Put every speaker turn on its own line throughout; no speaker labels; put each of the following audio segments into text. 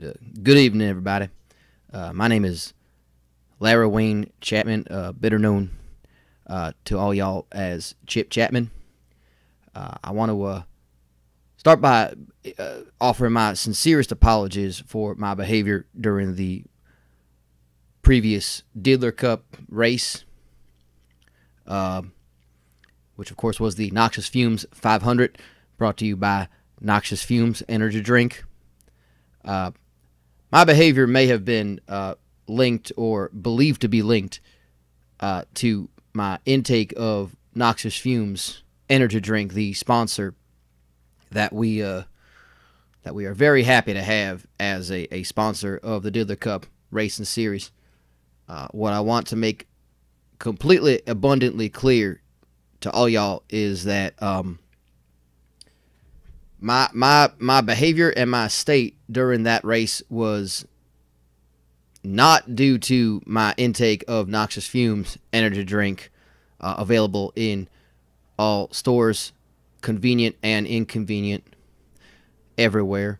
Good evening, everybody. My name is Lara Wayne Chapman, better known to all y'all as Chip Chapman. I want to start by offering my sincerest apologies for my behavior during the previous Diddler Cup race, which of course was the Noxious Fumes 500, brought to you by Noxious Fumes Energy Drink. My behavior may have been linked or believed to be linked to my intake of Noxious Fumes Energy Drink, the sponsor that we are very happy to have as a sponsor of the Diddler Cup Racing Series. What I want to make completely abundantly clear to all y'all is that my behavior and my state during that race was not due to my intake of Noxious Fumes Energy Drink, available in all stores, convenient and inconvenient, everywhere,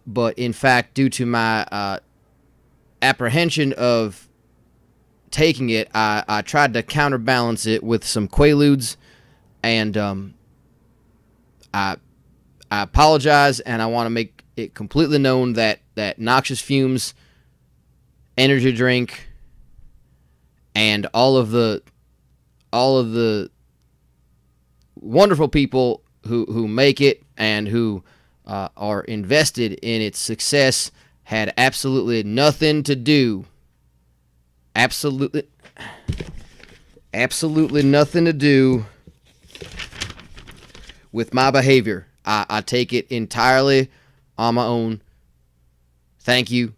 but in fact due to my apprehension of taking it, I tried to counterbalance it with some Quaaludes, and I apologize, and I want to make it completely known that Noxious Fumes Energy Drink and all of the wonderful people who make it and who are invested in its success had absolutely nothing to do, absolutely nothing to do with my behavior. I take it entirely on my own. Thank you.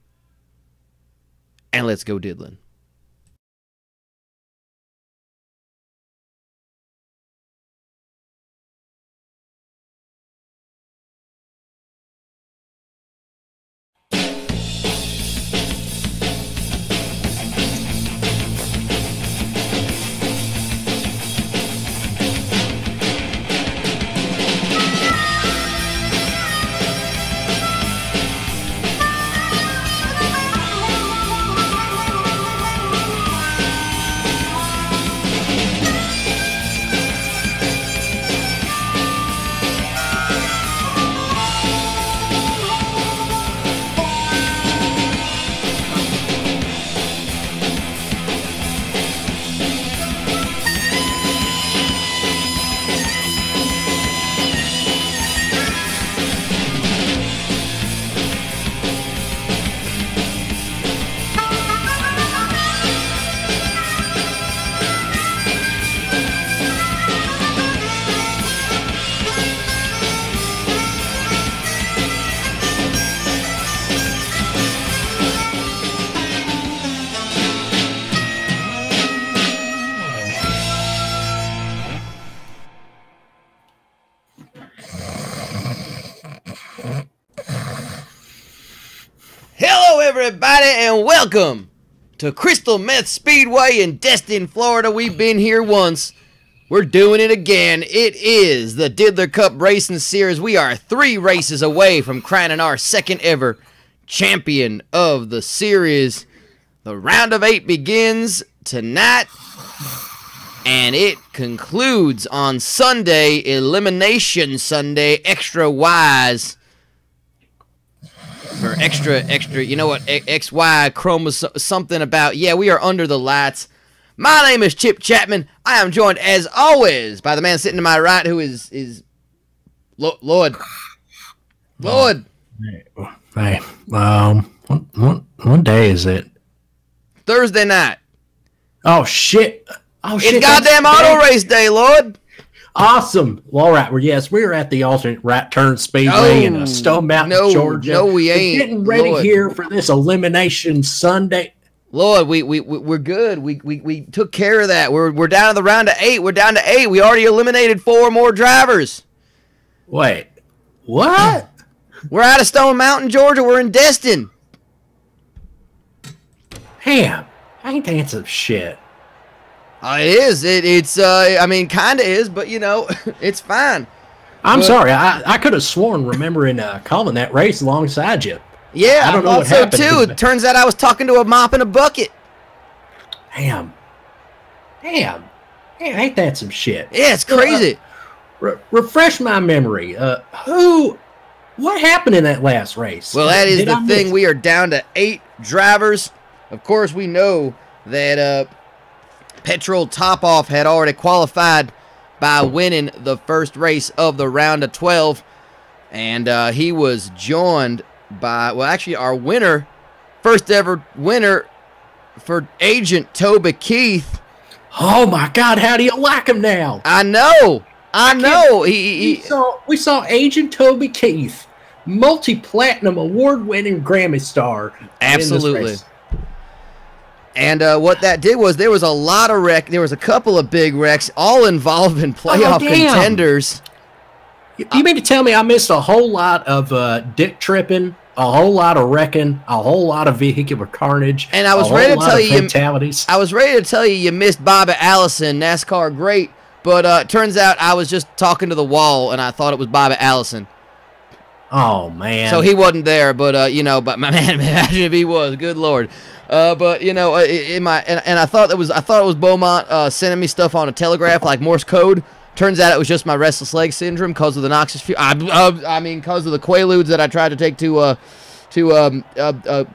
And let's go diddling. Everybody, and welcome to Crystal Meth Speedway in Destin, Florida. We've been here once. We're doing it again. It is the Diddler Cup Racing Series. We are 3 races away from crowning our second ever champion of the series. The round of 8 begins tonight, and it concludes on Sunday, Elimination Sunday, extra wise. Or extra, you know what, XY chromosome, something about, yeah, we are under the lights. My name is Chip Chapman. I am joined, as always, by the man sitting to my right, who is Lord.
Hey, what day is it?
Thursday night.
Oh, shit.
It's goddamn auto race day, Lord.
Awesome. Well, all right. Well, yes, we're at the alternate right turn Speedway in Stone Mountain, Georgia.
No, we ain't.
We're getting ready, Lord, here for this Elimination Sunday.
Lord, we're good. We took care of that. We're down to the round of 8. We're down to 8. We already eliminated 4 more drivers.
Wait, what?
We're out of Stone Mountain, Georgia. We're in Destin.
Damn, ain't that some shit?
It is. It's. I mean, kind of is, but you know, it's fine.
I'm sorry. I could have sworn remembering calling that race alongside you.
Yeah,
I don't know
thought
what
so
happened.
too. It turns out I was talking to a mop in a bucket.
Damn. Ain't that some shit?
Yeah, it's crazy.
Refresh my memory. What happened in that last race?
Well, that is
Did
the
I
thing.
miss-
We are down to 8 drivers. Of course, we know that Petrol Topoff had already qualified by winning the first race of the round of 12. And he was joined by, well, actually, our winner, first ever winner for Agent Toby Keith.
Oh, my God. How do you like him now?
I know.
We saw Agent Toby Keith, multi-platinum award-winning Grammy star.
Absolutely. And what that did was there was a lot of wreck. There was a couple of big wrecks, all involving playoff contenders.
You mean to tell me I missed a whole lot of dick tripping, a whole lot of wrecking, a whole lot of vehicular carnage,
and I was ready to tell you
fatalities.
I was ready to tell you missed Bobby Allison, NASCAR great, but it turns out I was just talking to the wall and I thought it was Bobby Allison.
Oh man!
So he wasn't there, but you know, but my man, imagine if he was. Good Lord. But you know, I thought it was Beaumont sending me stuff on a telegraph like Morse code. Turns out it was just my restless leg syndrome because of the noxious fumes. I mean, because of the Quaaludes that I tried to take to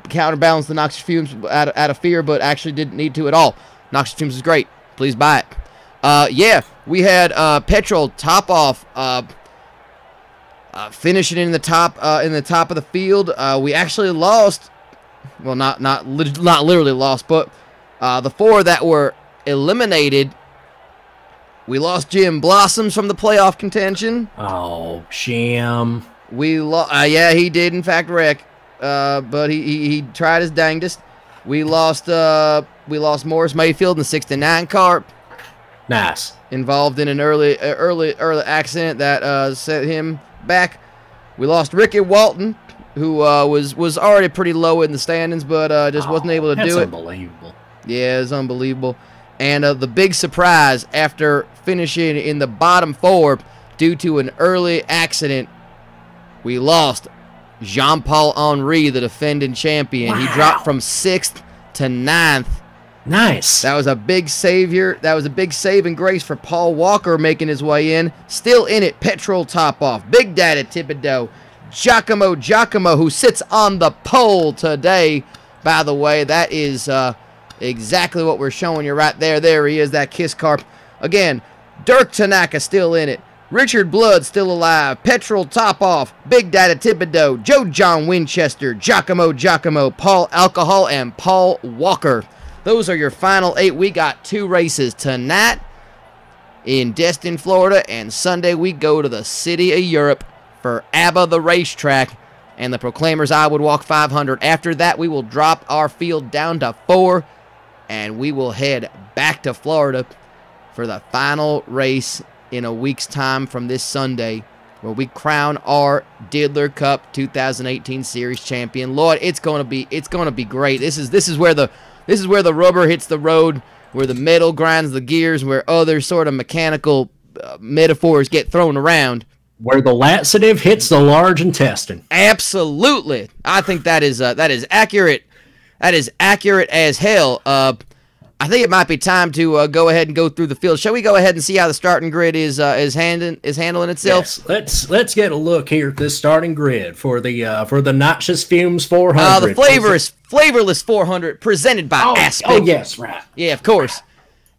counterbalance the noxious fumes out of fear, but actually didn't need to at all. Noxious fumes is great. Please buy it. Yeah, we had Petrol Topoff finishing in the top of the field. We actually lost. Well, not literally lost, but the 4 that were eliminated. We lost Jim Blossoms from the playoff contention.
Oh, Jim.
We lost. Yeah, he did in fact wreck, but he tried his dangest. We lost Morris Mayfield in the 69 car.
Nice.
Involved in an early accident that set him back. We lost Ricky Walton, who was already pretty low in the standings, but just wasn't able to do it.
That's unbelievable.
Yeah, it's unbelievable. And the big surprise, after finishing in the bottom 4 due to an early accident, we lost Jean-Paul Henry, the defending champion.
Wow.
He dropped from 6th to 9th.
Nice.
That was a big savior. That was a big saving grace for Paul Walker making his way in. Still in it, Petrol Topoff, Big Daddy Thibodeau, Giacomo, who sits on the pole today. By the way, that is exactly what we're showing you right there. There he is, that Kiss car. Again, Dirk Tanaka still in it. Richard Blood still alive. Petrol Topoff, Big Daddy Thibodeau, Joe John Winchester, Giacomo, Paul Alcohol, and Paul Walker. Those are your final 8. We got 2 races tonight in Destin, Florida, and Sunday we go to the city of Europe for ABBA the racetrack and the Proclaimers I Would Walk 500. After that, we will drop our field down to 4, and we will head back to Florida for the final race in a week's time from this Sunday, where we crown our Diddler Cup 2018 Series champion. Lord, it's going to be great. This is where the rubber hits the road, where the metal grinds the gears, where other sort of mechanical metaphors get thrown around.
Where the laxative hits the large intestine.
Absolutely. I think that is accurate. That is accurate as hell. I think it might be time to go ahead and go through the field. Shall we go ahead and see how the starting grid is handling itself?
Yes, let's get a look here at this starting grid for the Noxious Fumes 400.
The Flavorless 400 presented by Aspic.
Oh yes, right.
Yeah, of course.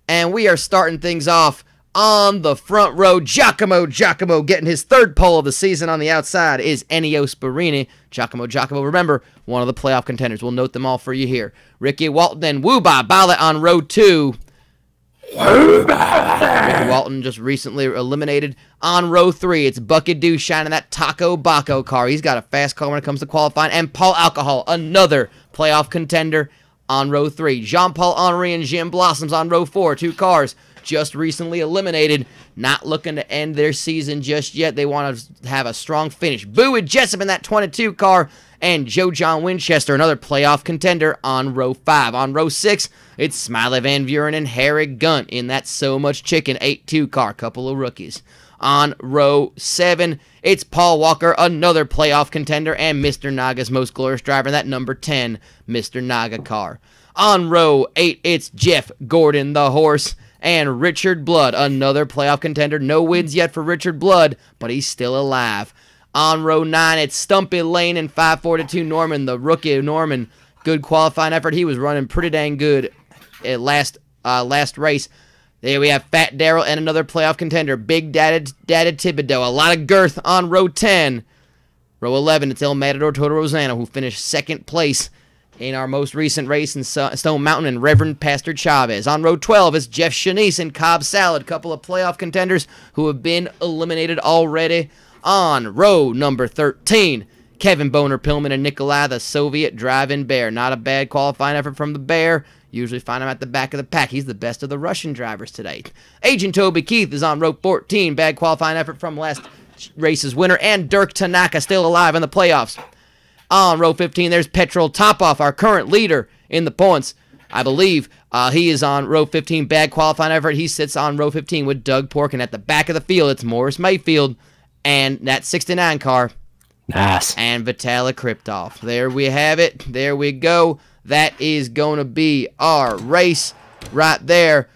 And we are starting things off on the front row. Giacomo getting his 3rd pole of the season on the outside is Ennio Sparini. Giacomo, remember, one of the playoff contenders. We'll note them all for you here. Ricky Walton and Wuba Bala on row 2. Ricky Walton just recently eliminated. On row 3, it's Bucket Doo shining that Taco Baco car. He's got a fast car when it comes to qualifying. And Paul Alcohol, another playoff contender, on row 3. Jean-Paul Henry and Jim Blossoms on row 4. 2 cars just recently eliminated, not looking to end their season just yet. They want to have a strong finish. Boo and Jessup in that 22 car, and Joe John Winchester, another playoff contender, on row 5. On row 6, it's Smiley Van Buren and Harry Gunt in that So Much Chicken 8-2 car, couple of rookies. On row 7, it's Paul Walker, another playoff contender, and Mr. Naga's most glorious driver in that number 10 Mr. Naga car. On row 8, it's Jeff Gordon, the horse, and Richard Blood, another playoff contender. No wins yet for Richard Blood, but he's still alive. On row 9, it's Stumpy Lane and 542 Norman, the rookie Norman. Good qualifying effort. He was running pretty dang good at last race. There we have Fat Darrell and another playoff contender, Big Daddy Thibodeau. A lot of girth on row 10. Row 11, it's El Matador Toto Rosano, who finished second place in our most recent race in Stone Mountain, and Reverend Pastor Chavez. On row 12 is Jeff Shanice and Cobb Salad, a couple of playoff contenders who have been eliminated already. On row number 13, Kevin Boner Pillman and Nikolai, the Soviet Drive-In Bear. Not a bad qualifying effort from the Bear. Usually find him at the back of the pack. He's the best of the Russian drivers today. Agent Toby Keith is on row 14. Bad qualifying effort from last race's winner. And Dirk Tanaka still alive in the playoffs. On row 15, there's Petrol Topoff, our current leader in the points. I believe he is on row 15. Bad qualifying effort. He sits on row 15 with Doug Porkin. At the back of the field, it's Morris Mayfield and that 69 car.
Nice.
And Vitaly Kriptov. There we have it. There we go. That is going to be our race right there.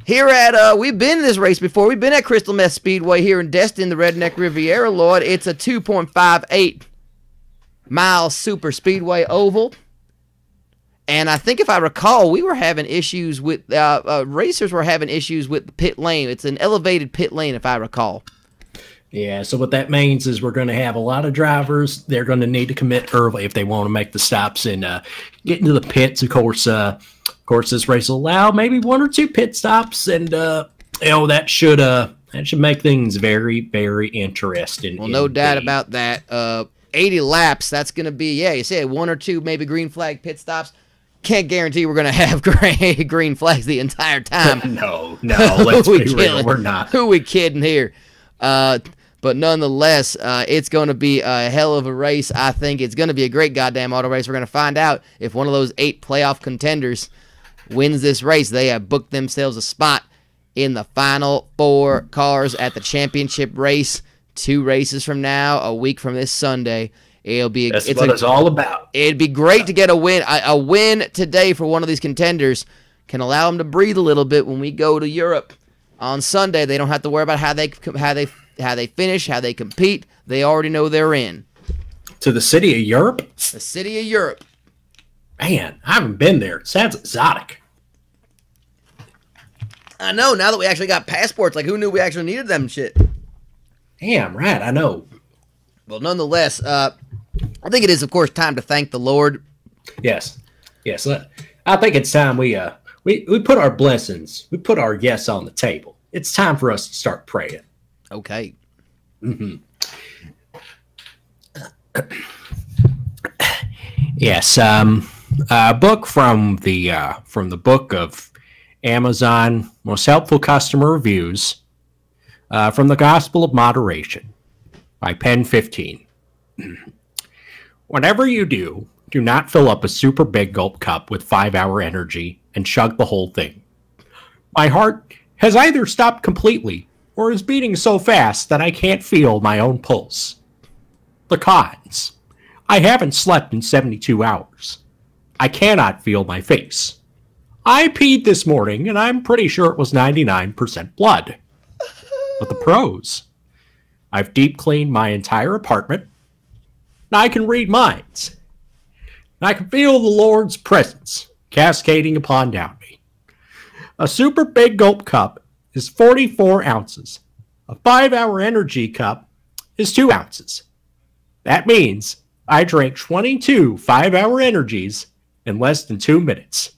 Here at, we've been in this race before. We've been at Crystal Meth Speedway here in Destin, the Redneck Riviera, Lord. It's a 2.58 mile super speedway oval. And I think if I recall, we were having issues with, racers were having issues with the pit lane. It's an elevated pit lane, if I recall.
Yeah, so what that means is we're going to have a lot of drivers. They're going to need to commit early if they want to make the stops and get into the pits. Of course, this race will allow maybe 1 or 2 pit stops, and that should make things very, very interesting.
Well, no doubt about that. 80 laps. That's going to be, yeah, you said 1 or 2 maybe green flag pit stops. Can't guarantee we're going to have green flags the entire time.
No, let's be real. We're not.
Who we kidding here? But nonetheless, it's going to be a hell of a race. I think it's going to be a great goddamn auto race. We're going to find out if one of those 8 playoff contenders wins this race. They have booked themselves a spot in the final 4 cars at the championship race 2 races from now, a week from this Sunday.
That's what it's all about.
It'd be great to get a win. A win today for one of these contenders can allow them to breathe a little bit when we go to Europe on Sunday. They don't have to worry about how they finish, how they compete. They already know they're in.
To the city of Europe?
The city of Europe.
Man, I haven't been there. It sounds exotic.
I know, now that we actually got passports. Like, who knew we actually needed them shit?
Damn, right, I know.
Well, nonetheless, I think it is, of course, time to thank the Lord.
Yes. I think it's time we put our blessings, we put our yes on the table. It's time for us to start praying.
Okay.
Mm-hmm. Yes. A book from the book of Amazon Most Helpful Customer Reviews from the Gospel of Moderation by Pen 15. Whatever you do not fill up a super big gulp cup with 5-hour energy and chug the whole thing. My heart has either stopped completely or is beating so fast that I can't feel my own pulse. The cons. I haven't slept in 72 hours. I cannot feel my face. I peed this morning and I'm pretty sure it was 99% blood. But the pros. I've deep cleaned my entire apartment. And I can read minds. And I can feel the Lord's presence cascading upon down me. A super big gulp cup is 44 ounces. A 5-hour energy cup is 2 ounces. That means I drank 22 5-hour energies in less than 2 minutes.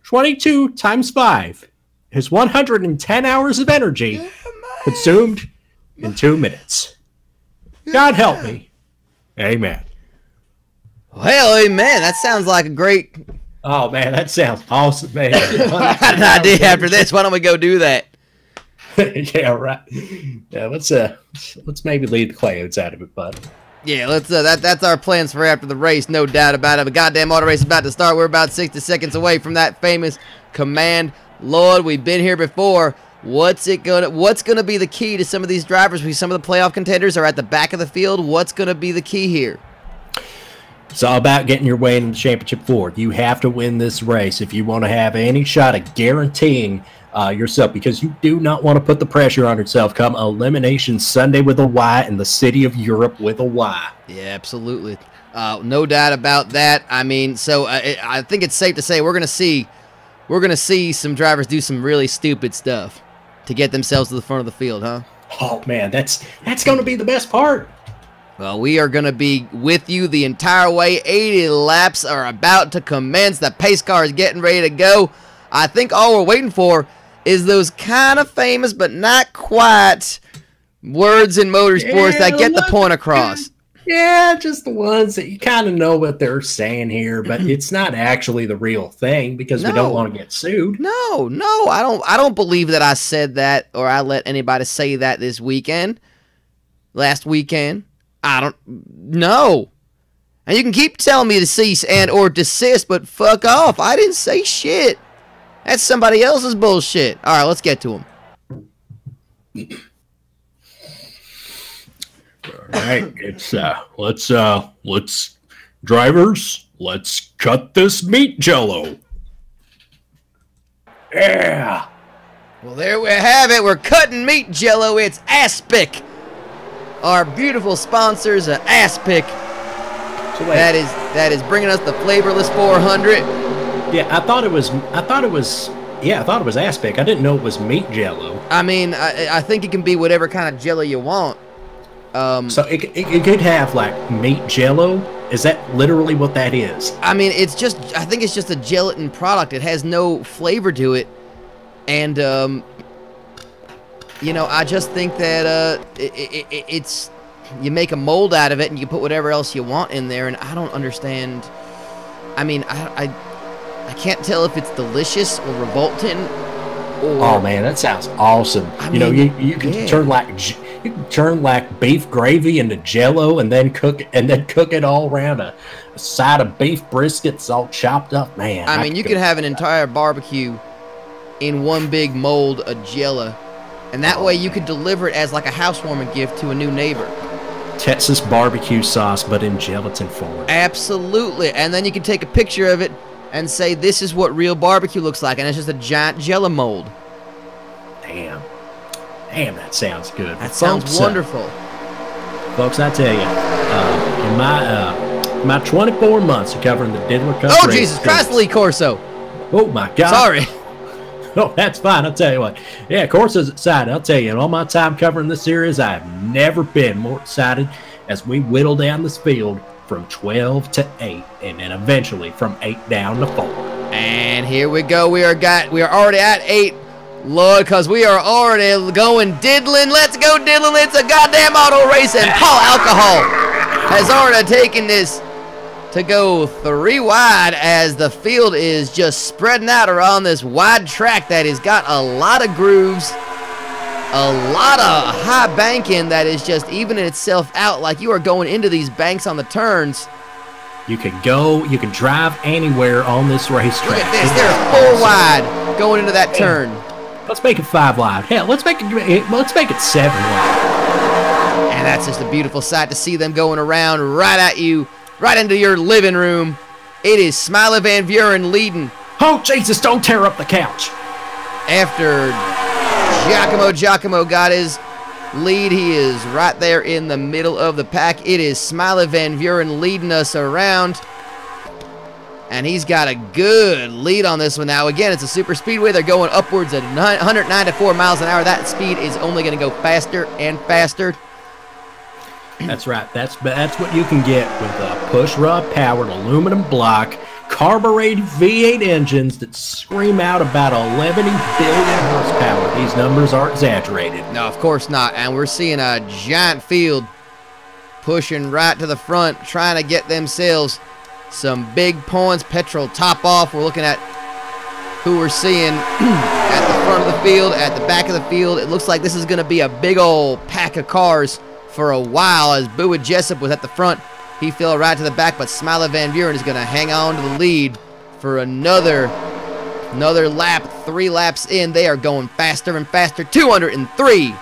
22 times 5 is 110 hours of energy consumed in 2 minutes. God help me. Amen.
Well, amen. That sounds like a great...
Oh, man, that sounds awesome, man.
I had an idea after this. Why don't we go do that?
Yeah, right. Yeah, let's maybe leave the clouds out of it, bud.
Yeah, let's. That's our plans for after the race, no doubt about it. The goddamn auto race is about to start. We're about 60 seconds away from that famous command. Lord, we've been here before. What's gonna be the key to some of these drivers? Some of the playoff contenders are at the back of the field. What's gonna be the key here?
It's all about getting your way in the championship four. You have to win this race if you want to have any shot at guaranteeing yourself, because you do not want to put the pressure on yourself come Elimination Sunday with a Y in the city of Europe with a Y.
Yeah, absolutely. No doubt about that. I mean, so I think it's safe to say we're gonna see some drivers do some really stupid stuff to get themselves to the front of the field, huh?
Oh man, that's going to be the best part.
Well, we are going to be with you the entire way. 80 laps are about to commence. The pace car is getting ready to go. I think all we're waiting for is those kind of famous but not quite words in motorsports that get the point across.
Yeah, just the ones that you kind of know what they're saying here, but it's not actually the real thing because we don't want to get sued.
No, I don't believe that I said that or I let anybody say that this weekend. Last weekend. I don't know. And you can keep telling me to cease and or desist, but fuck off. I didn't say shit. That's somebody else's bullshit. All right, let's get to him.
All right, it's let's drivers, let's cut this meat jello. Yeah.
Well, there we have it. We're cutting meat jello. It's Aspic. Our beautiful sponsors, Aspic.
So wait.
That is bringing us the Flavorless 400.
Yeah, I thought it was Aspic. I didn't know it was meat jello.
I mean, I think it can be whatever kind of jello you want.
So it could have like meat jello. Is that literally what that is?
I mean, I think it's just a gelatin product. It has no flavor to it, and you know, I just think that it's you make a mold out of it and you put whatever else you want in there, and I don't understand. I mean, I can't tell if it's delicious or revolting. Or,
oh man, that sounds awesome. You know, you can turn like beef gravy into jello and then cook it all around a side of beef briskets all chopped up, man.
I mean, you could have an entire barbecue in one big mold of jello, and that way you could deliver it as like a housewarming gift to a new neighbor.
Texas barbecue sauce, but in gelatin form.
Absolutely, and then you can take a picture of it and say, this is what real barbecue looks like, and it's just a giant jello mold.
Damn, that sounds good.
That sounds wonderful.
Folks, I tell you, in my 24 months of covering the Diddler Cup
Oh, Jesus Christ, Lee Corso.
Oh, my God.
Sorry.
Oh, that's fine. I'll tell you what. Yeah, Corso's excited. I'll tell you, in all my time covering this series, I have never been more excited as we whittle down this field from 12 to 8, and then eventually from 8 down to 4.
And here we go. We are already at 8. Lord, because we are already going diddling. Let's go diddling. It's a goddamn auto race, and Paul Alcohol has already taken this to go 3 wide as the field is just spreading out around this wide track that has got a lot of grooves, a lot of high banking that is just evening itself out like you are going into these banks on the turns.
You can drive anywhere on this racetrack.
Look at this. They're 4 wide going into that turn.
Let's make it 5 wide. Hell, let's make it 7 wide.
And that's just a beautiful sight to see them going around right at you, right into your living room. It is Smiley Van Buren leading.
Oh, Jesus, don't tear up the couch.
After Giacomo got his lead, he is right there in the middle of the pack. It is Smiley Van Buren leading us around. And he's got a good lead on this one now. Again, it's a super speedway. They're going upwards at 194 miles an hour. That speed is only going to go faster and faster.
That's right. That's what you can get with a push-rod powered aluminum block, carbureted V8 engines that scream out about 11 billion horsepower. These numbers are exaggerated.
No, of course not. And we're seeing a giant field pushing right to the front, trying to get themselves some big points. Petrol top off. We're looking at who we're seeing at the front of the field, at the back of the field. It looks like this is going to be a big old pack of cars for a while, as Bowie Jessup was at the front. He fell right to the back, but Smiley Van Buren is going to hang on to the lead for another lap 3 laps in. They are going faster and faster. 203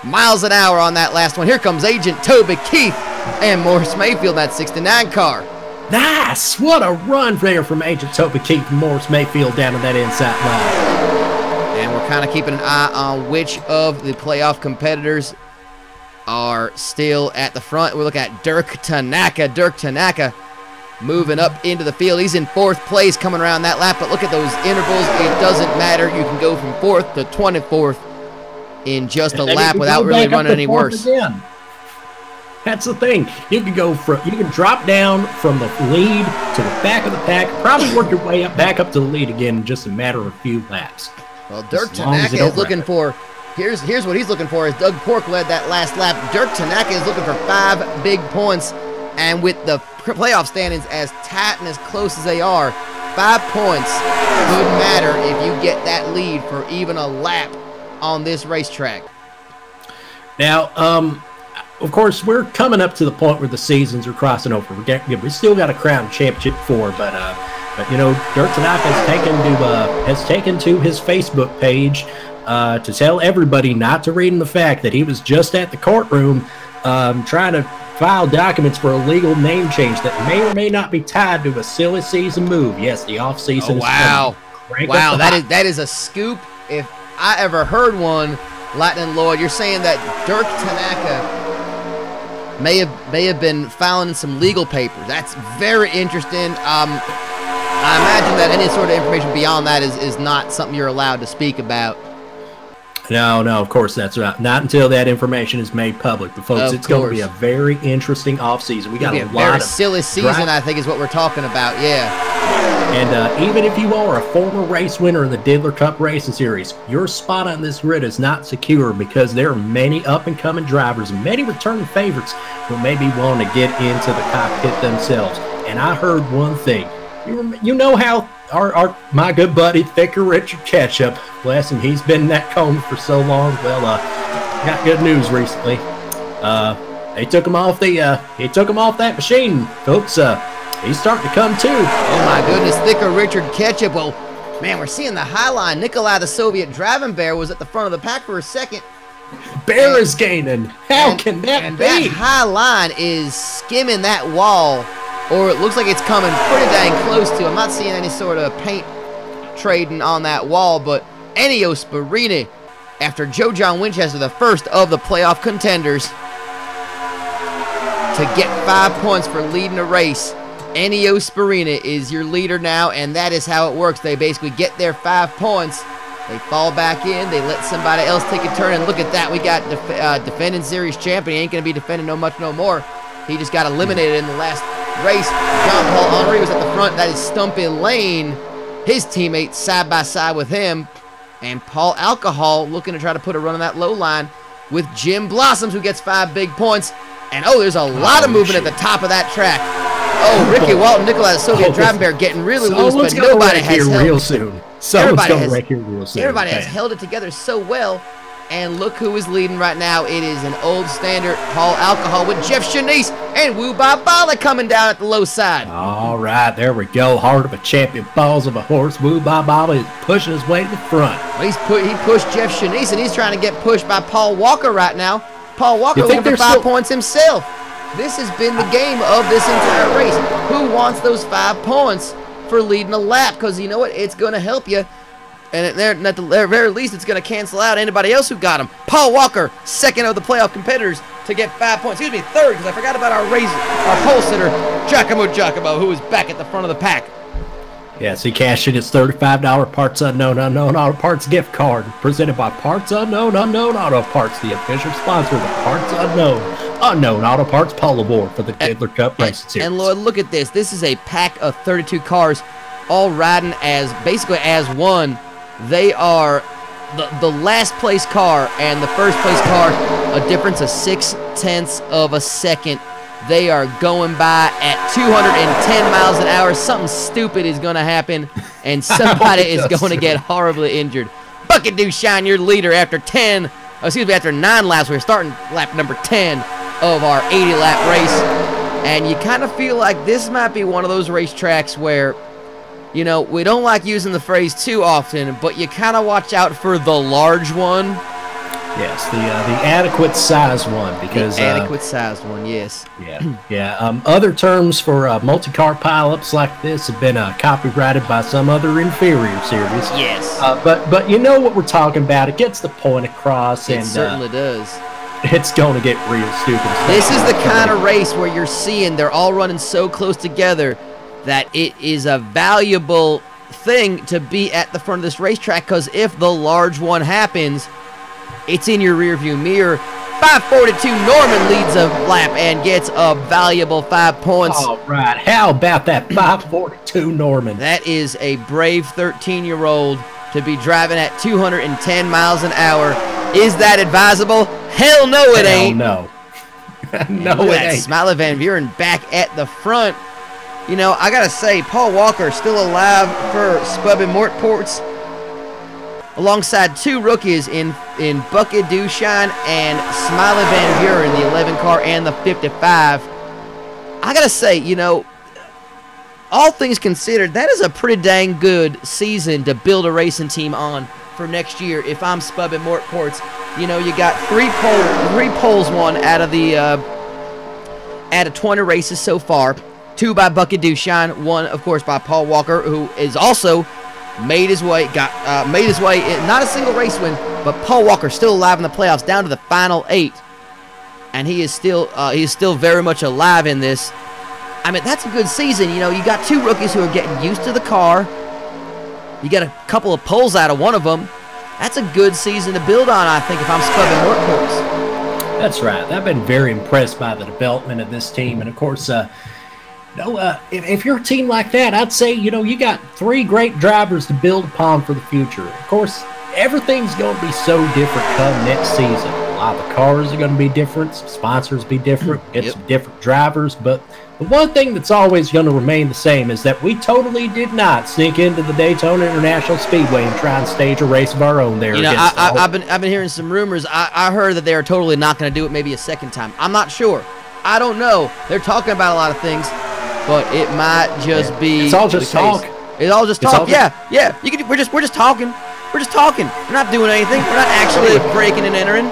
miles an hour on that last one. Here comes Agent Toby Keith and Morris Mayfield, that 69 car.
Nice! What a run there from Agent Toby Keith and Morris Mayfield down to that inside line.
And we're kind of keeping an eye on which of the playoff competitors are still at the front. We look at Dirk Tanaka. Dirk Tanaka moving up into the field. He's in 4th place coming around that lap, but look at those intervals. It doesn't matter. You can go from 4th to 24th in just a lap without really running any worse.
Again. That's the thing. You can drop down from the lead to the back of the pack, probably work your way up back up to the lead again in just a matter of a few laps.
Well, Dirk Tanaka is looking for, here's what he's looking for, as Doug Pork led that last lap. Dirk Tanaka is looking for 5 big points, and with the playoff standings as tight and as close as they are, 5 points could matter if you get that lead for even a lap on this racetrack.
Now, of course, we're coming up to the point where the seasons are crossing over. We still got a crown championship for, but you know, Dirk Tanaka has taken to his Facebook page to tell everybody not to read in the fact that he was just at the courtroom trying to file documents for a legal name change that may or may not be tied to a silly season move. Yes, the off season.
Oh, wow! Wow, that is a scoop if I ever heard one. Lightning Lloyd, you're saying that Dirk Tanaka may have been filing some legal papers. That's very interesting. I imagine that any sort of information beyond that is not something you're allowed to speak about.
No, of course that's right. Not until that information is made public. But folks, it's going to be a very interesting offseason. We got a lot of
silly season, I think, is what we're talking about. Yeah.
And even if you are a former race winner in the Diddler Cup Racing Series, your spot on this grid is not secure because there are many up-and-coming drivers and many returning favorites who maybe want to get into the cockpit themselves. And I heard one thing. You know how my good buddy Thicker Richard Ketchup, bless him, he's been in that coma for so long. Well, got good news recently. They took him off that machine, folks. He's starting to come too.
Oh my goodness, Thicker Richard Ketchup. Well, man, we're seeing the high line. Nikolai the Soviet Driving Bear was at the front of the pack for a second.
Bear is gaining. How can that be?
That high line is skimming that wall, or it looks like it's coming pretty dang close to. I'm not seeing any sort of paint trading on that wall, but Ennio Sparini, after Joe John Winchester, the first of the playoff contenders to get 5 points for leading a race. Ennio Sparini is your leader now, and that is how it works. They basically get their 5 points, they fall back in, they let somebody else take a turn, and look at that. We got defending series champion. He ain't going to be defending no more. He just got eliminated in the last race. Jean-Paul Henry was at the front. That is Stumpy Lane, his teammate, side by side with him. And Paul Alcohol looking to try to put a run on that low line with Jim Blossoms, who gets 5 big points. And oh, there's a lot of movement at the top of that track. Oh, Ricky Walton, Nikolai the Soviet Driving Bear getting really loose, but nobody has held
real soon.
Everybody has held it together so well. And look who is leading right now. It is an old standard, Paul Alcohol, with Jeff Shanice and Woo Bob Bala coming down at the low side.
All right, there we go. Heart of a champion, balls of a horse. Woo Bob Bala is pushing his way to the front.
Well, he pushed Jeff Shanice, and he's trying to get pushed by Paul Walker right now. Paul Walker looking for 5 points himself. This has been the game of this entire race. Who wants those 5 points for leading a lap? Because you know what? It's going to help you. And at the very least, it's going to cancel out anybody else who got him. Paul Walker, second of the playoff competitors to get 5 points. Excuse me, third, because I forgot about our pole sitter, Giacomo, who is back at the front of the pack.
Yes, he cashed in his $35 Parts Unknown Auto Parts gift card presented by Parts Unknown Auto Parts, the official sponsor of the Parts Unknown Auto Parts Polo Board for the Diddler Cup Racing Series.
And Lord, look at this. This is a pack of 32 cars, all riding basically as one. They are the last place car and the first place car, a difference of 0.6 of a second. They are going by at 210 miles an hour. Something stupid is going to happen, and somebody is going to get horribly injured. Bucket Do Shine, your leader after 9 laps. We're starting lap number 10 of our 80-lap race, and you kind of feel like this might be one of those racetracks where you know, we don't like using the phrase too often, but you kind of watch out for the large one.
Yes, the adequate size one, because
the adequate sized one, yes.
Yeah. Other terms for multi-car pileups like this have been copyrighted by some other inferior series.
Yes.
But you know what we're talking about. It gets the point across.
It certainly does.
It's going to get real stupid.
This is the kind of race where you're seeing they're all running so close together that it is a valuable thing to be at the front of this racetrack, because if the large one happens, it's in your rearview mirror. 542 Norman leads a lap and gets a valuable 5 points.
All right. How about that 542 Norman?
That is a brave 13-year-old to be driving at 210 miles an hour. Is that advisable? Hell no, it ain't.
No. No, it ain't.
Smiley Van Buren back at the front. You know, I got to say, Paul Walker still alive for Spub and Mortports, alongside two rookies in Bucket Dushine and Smiley Van Buren, the 11 car and the 55. I got to say, you know, all things considered, that is a pretty dang good season to build a racing team on for next year. If I'm Spub and Mortports, you know, you got three poles won out of the out of 20 races so far. 2 by Bucket Dushine, 1 of course by Paul Walker, who is also made his way, not a single race win, but Paul Walker still alive in the playoffs, down to the final 8, and he is still very much alive in this. I mean, that's a good season. You know, you got 2 rookies who are getting used to the car. You got a couple of poles out of one of them. That's a good season to build on, I think, if I'm Spub and Mortports.
That's right. I've been very impressed by the development of this team, and of course, if you're a team like that, I'd say, you know, you got 3 great drivers to build upon for the future. Of course, everything's going to be so different come next season. A lot of the cars are going to be different, some sponsors be different, get some different drivers, but the one thing that's always going to remain the same is that we totally did not sneak into the Daytona International Speedway and try and stage a race of our own there.
You know, I've been hearing some rumors. I heard that they are totally not going to do it maybe a second time. I'm not sure. I don't know. They're talking about a lot of things, but it might just be.
It's all just talk.
It's all just talk. Yeah. We're just talking. We're just talking. We're not doing anything. We're not actually breaking and entering.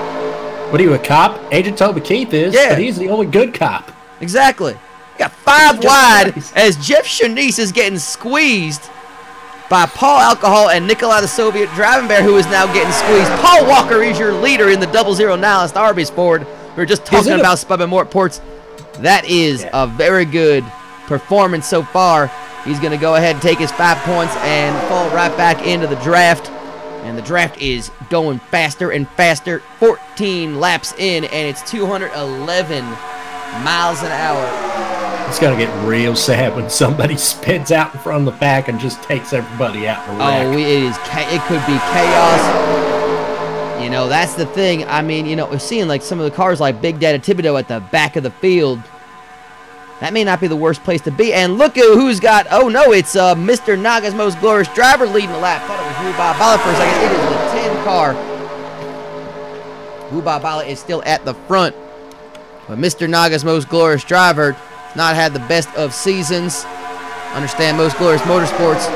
What are you, a cop? Agent Toby Keith is, but he's the only good cop.
Exactly. Got 5 wide as Jeff Shanice is getting squeezed by Paul Alcohol and Nikolai the Soviet Driving Bear, who is now getting squeezed. Paul Walker is your leader in the 00 Nihilist Arby's Ford. We were just talking about Spub and Mortports. That is a very good performance so far. He's going to go ahead and take his 5 points and fall right back into the draft. And the draft is going faster and faster. 14 laps in, and it's 211 miles an hour.
It's going to get real sad when somebody spins out in front of the pack and just takes everybody out in a wreck.
Oh, it could be chaos. You know, that's the thing. I mean, you know, we're seeing like some of the cars like Big Daddy Thibodeau at the back of the field. That may not be the worst place to be. And look at who's got, oh no, it's Mr. Naga's Most Glorious Driver leading the lap. Thought it was Wuba Bala for a second. It is the 10 car. Wuba Bala is still at the front. But Mr. Naga's Most Glorious Driver not had the best of seasons. Understand Most Glorious Motorsports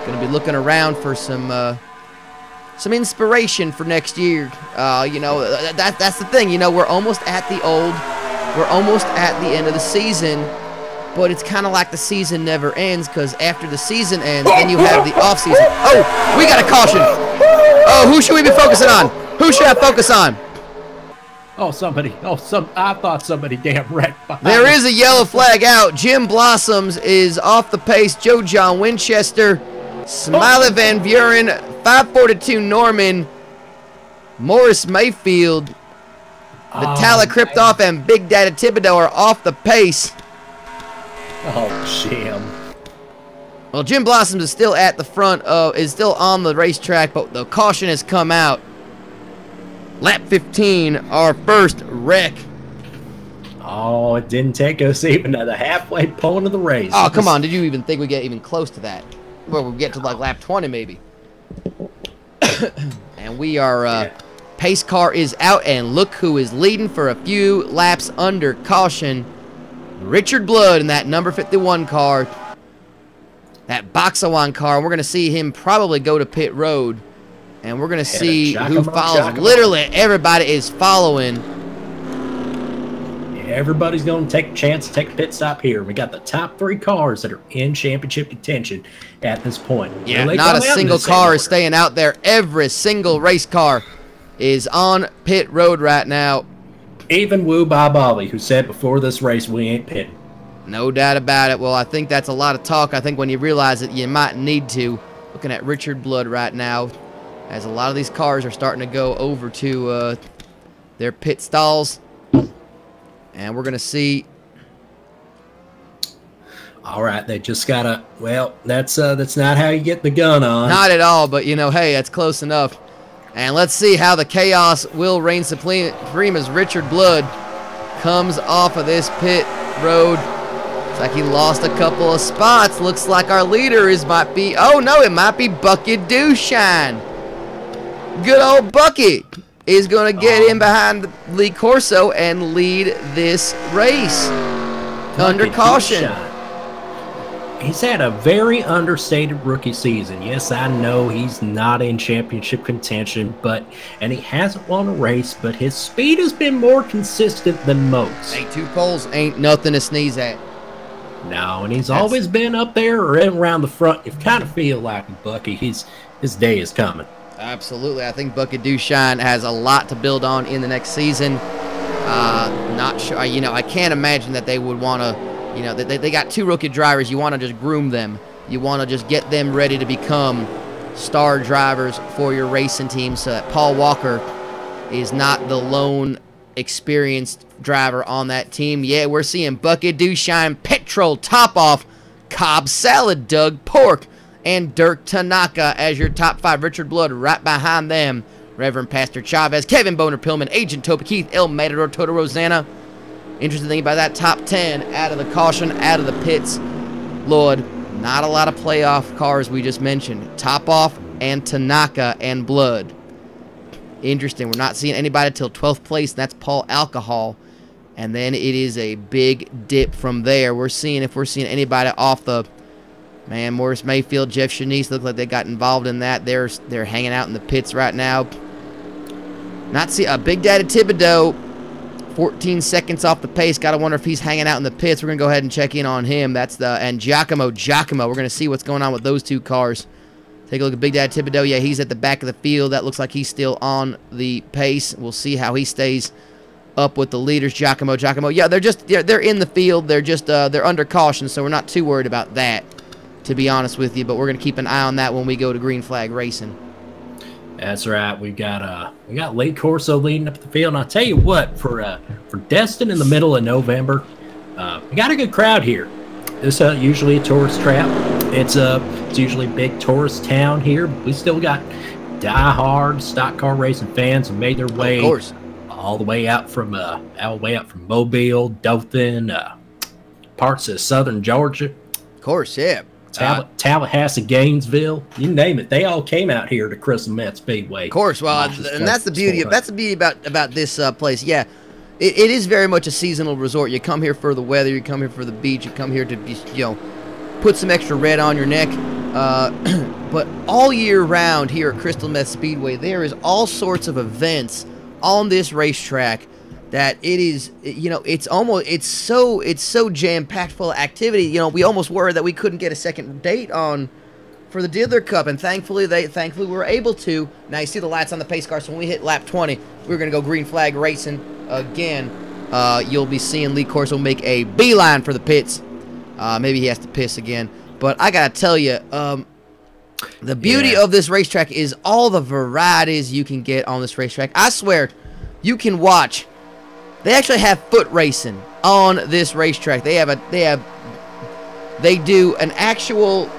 going to be looking around for some inspiration for next year. You know, that's the thing. You know, we're almost at the end of the season, but it's kind of like the season never ends, because after the season ends, then you have the off season. Oh, we got a caution. Oh, who should we be focusing on? Who should I focus on?
Oh, somebody. I thought somebody damn wrecked behind
There is a yellow flag out. Jim Blossoms is off the pace. Joe John Winchester, Smiley Van Buren, 542 Norman, Morris Mayfield, Vitala Kriptoff, and Big Daddy Thibodeau are off the pace.
Oh, Jim.
Well, Jim Blossoms is still at the front, is still on the racetrack, but the caution has come out. Lap 15, our first wreck.
Oh, it didn't take us even to the halfway point of the race.
Oh, come on. Did you even think we'd get even close to that? Well, we'll get to like lap 20 maybe. And we are, pace car is out, and look who is leading for a few laps under caution. Richard Blood in that number 51 car. that Boxawan car. And we're going to see him probably go to pit road. And we're going to see who follows. Literally, everybody is following.
Yeah, everybody's going to take a chance to take a pit stop here. We got the top 3 cars that are in championship contention at this point.
Yeah, not a single car is staying out there. Every single race car is on pit road right now.
Even Woo Bob Ollie, who said before this race, we ain't pitting.
No doubt about it. Well, I think that's a lot of talk. I think when you realize that you might need to. Looking at Richard Blood right now, as a lot of these cars are starting to go over to their pit stalls. And we're going to see.
All right, they just got to, well, that's not how you get the gun on.
Not at all, but, you know, hey, that's close enough. And let's see how the chaos will reign supreme as Richard Blood comes off of this pit road. Looks like he lost a couple of spots. Looks like our leader might be, oh no, it might be Bucket Dooshine. Good old Bucket is going to get in behind Lee Corso and lead this race under caution.
He's had a very understated rookie season. Yes, I know he's not in championship contention, and he hasn't won a race, but his speed has been more consistent than most.
Hey, 2 poles ain't nothing to sneeze at.
No, and he's always been up there or around the front. You kind of feel like Bucky, his day is coming.
Absolutely. I think Bucket Dooshine has a lot to build on in the next season. Not sure, you know, I can't imagine that they would want to. You know, they got 2 rookie drivers. You want to just groom them. You want to just get them ready to become star drivers for your racing team so that Paul Walker is not the lone experienced driver on that team. Yeah, we're seeing Bucket Dooshine, Petrol, Top Off, Cobb Salad, Doug Pork, and Dirk Tanaka as your top 5. Richard Blood right behind them. Reverend Pastor Chavez, Kevin Boner Pillman, Agent Topa Keith, El Matador, Toto Rosanna. Interesting thing about that top 10, out of the caution, out of the pits. Lord, not a lot of playoff cars we just mentioned. Top Off and Tanaka and Blood. Interesting. We're not seeing anybody till 12th place, and that's Paul Alcohol. And then it is a big dip from there. We're seeing if we're seeing anybody off the, man, Morris Mayfield, Jeff Shanice look like they got involved in that. They're hanging out in the pits right now. Not see Big Daddy Thibodeau. 14 seconds off the pace. Got to wonder if he's hanging out in the pits. We're going to go ahead and check in on him. That's and Giacomo. We're going to see what's going on with those 2 cars. Take a look at Big Dad Thibodeau. Yeah, he's at the back of the field. That looks like he's still on the pace. We'll see how he stays up with the leaders. Giacomo. Yeah, they're in the field. They're just they're under caution, so we're not too worried about that, to be honest with you. But we're going to keep an eye on that when we go to Green Flag Racing.
That's right. We got Lee Corso leading up the field. And I'll tell you what, for Destin in the middle of November, we got a good crowd here. This is usually a tourist trap. It's usually a big tourist town here. But we still got die-hard stock car racing fans who made their way all the way out from Mobile, Dothan, parts of southern Georgia.
Of course, yeah.
Tallahassee, Gainesville, you name it. They all came out here to Chris and Meth Speedway.
Of course, well, and that's the beauty about this place. Yeah, it is very much a seasonal resort. You come here for the weather, you come here for the beach, you come here to put some extra red on your neck. But all year round here at Crystal Meth Speedway, there is all sorts of events on this racetrack. That it is, it's so jam-packed full of activity. We almost worried that we couldn't get a second date on for the Diddler Cup, and thankfully we were able to. Now you see the lights on the pace car, so when we hit lap 20, we're gonna go Green Flag Racing again. You'll be seeing Lee Corso make a beeline for the pits. Maybe he has to piss again, but I gotta tell you, the beauty of this racetrack is all the varieties you can get on this racetrack. I swear, you can watch. They actually have foot racing on this racetrack. They do an actual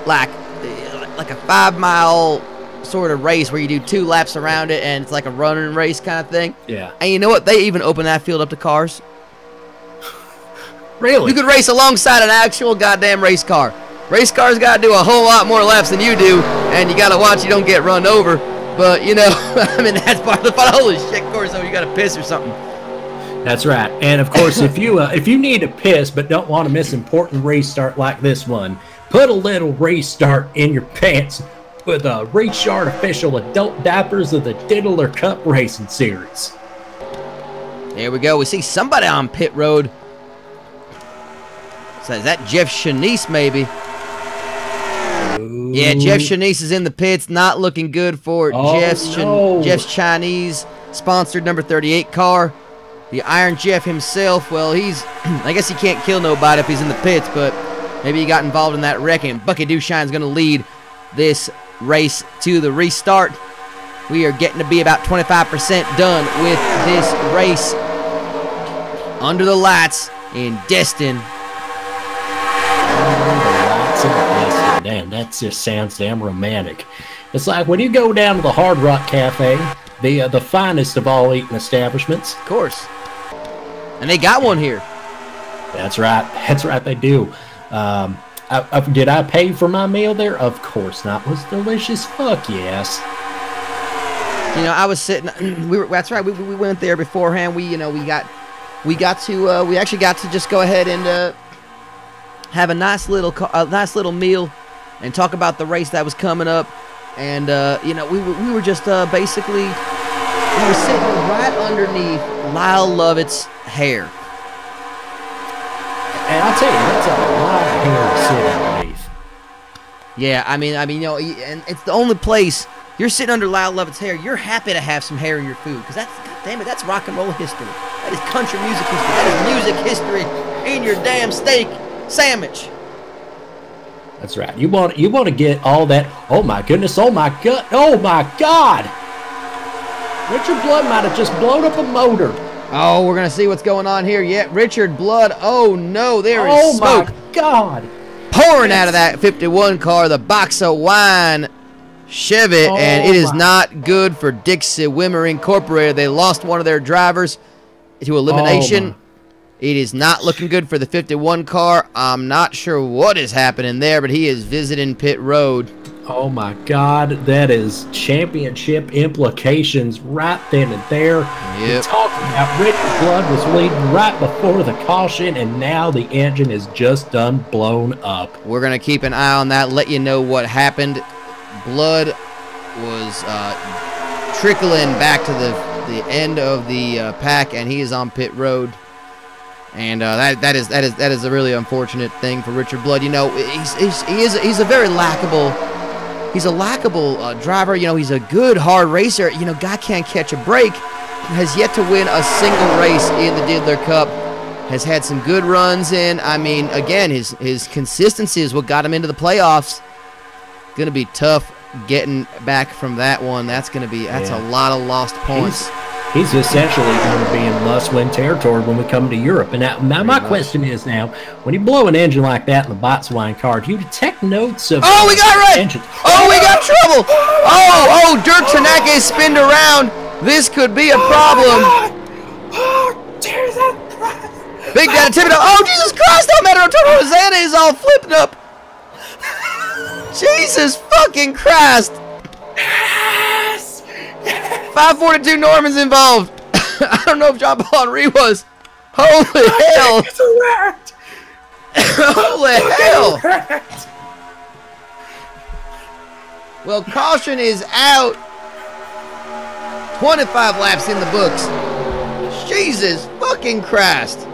like a 5-mile sort of race where you do 2 laps around it, and it's like a running race kind of thing.
Yeah.
And you know what? They even open that field up to cars.
Really?
You could race alongside an actual goddamn race car. Race cars got to do a whole lot more laps than you do, and you got to watch you don't get run over. But, I mean, that's part of the fun. Holy shit, Corso, you got to piss or something.
That's right. And of course, if you need to piss but don't want to miss important restart like this one, put a little restart in your pants with a Restart official adult diapers of the Diddler Cup Racing Series.
Here we go. We see somebody on pit road. So is that Jeff Shanice, maybe?
Ooh.
Yeah, Jeff Shanice is in the pits. Not looking good for Jeff's Chinese sponsored number 38 car. The Iron Jeff himself, well, I guess he can't kill nobody if he's in the pits, but maybe he got involved in that wreck, and Bucky Dushine's going to lead this race to the restart. We are getting to be about 25% done with this race under the lights in Destin.
Damn, that just sounds damn romantic. It's like when you go down to the Hard Rock Cafe, the finest of all eating establishments.
Of course. And they got one here.
That's right. That's right, they do. Did I pay for my meal there? Of course not. It was delicious. Fuck yes.
You know, I was sitting. That's right. We went there beforehand. We actually got to just go ahead and have a nice little meal and talk about the race that was coming up. And we were just basically we were sitting right underneath Lyle Lovett's hair.
And I'll tell you, that's a lot of hair to sit underneath.
Yeah, I mean, and it's the only place you're sitting under Lyle Lovett's hair. You're happy to have some hair in your food because that's rock and roll history. That is country music history. That is music history in your damn steak sandwich.
That's right. You want to get all that. Oh my goodness. Oh my god. Oh my god. Richard Blood might have just blown up a motor.
Oh, we're gonna see what's going on here. Yeah, Richard Blood. Oh no, there is smoke.
Oh my god.
Pouring out of that 51 car, the box of wine Chevy, and it is not good for Dixie Wimmer Incorporated. They lost one of their drivers to elimination. It is not looking good for the 51 car. I'm not sure what is happening there, but he is visiting pit road.
Oh my god, that is championship implications right then and there.
Yep.
Talking about Richard Blood was leading right before the caution, and now the engine is just done blown up.
We're going to keep an eye on that, let you know what happened. Blood was trickling back to the end of the pack, and he is on pit road. And that is a really unfortunate thing for Richard Blood. You know, he's a very likable. He's a likable driver. You know, he's a good hard racer. You know, guy can't catch a break. Has yet to win a single race in the Diddler Cup. Has had some good runs in. I mean, again, his consistency is what got him into the playoffs. Going to be tough getting back from that one. That's a lot of lost points.
He's essentially going to be in must-win territory when we come to Europe. And now my question is now, when you blow an engine like that in the Botswana car, do you detect notes of...
Oh, we got right!
Engines?
Oh, we got trouble! Oh, Dirk Tanaka spinned around. This could be a problem.
Oh, Jesus Christ!
Big Daddy Thibodeau. Oh, Jesus Christ! Oh, Metro Rosanna is all flipping up. Jesus fucking Christ! 542 Norman's involved. I don't know if John Paul Henry was. Holy hell!
It's a rat.
Holy hell! Well, caution is out. 25 laps in the books. Jesus fucking Christ!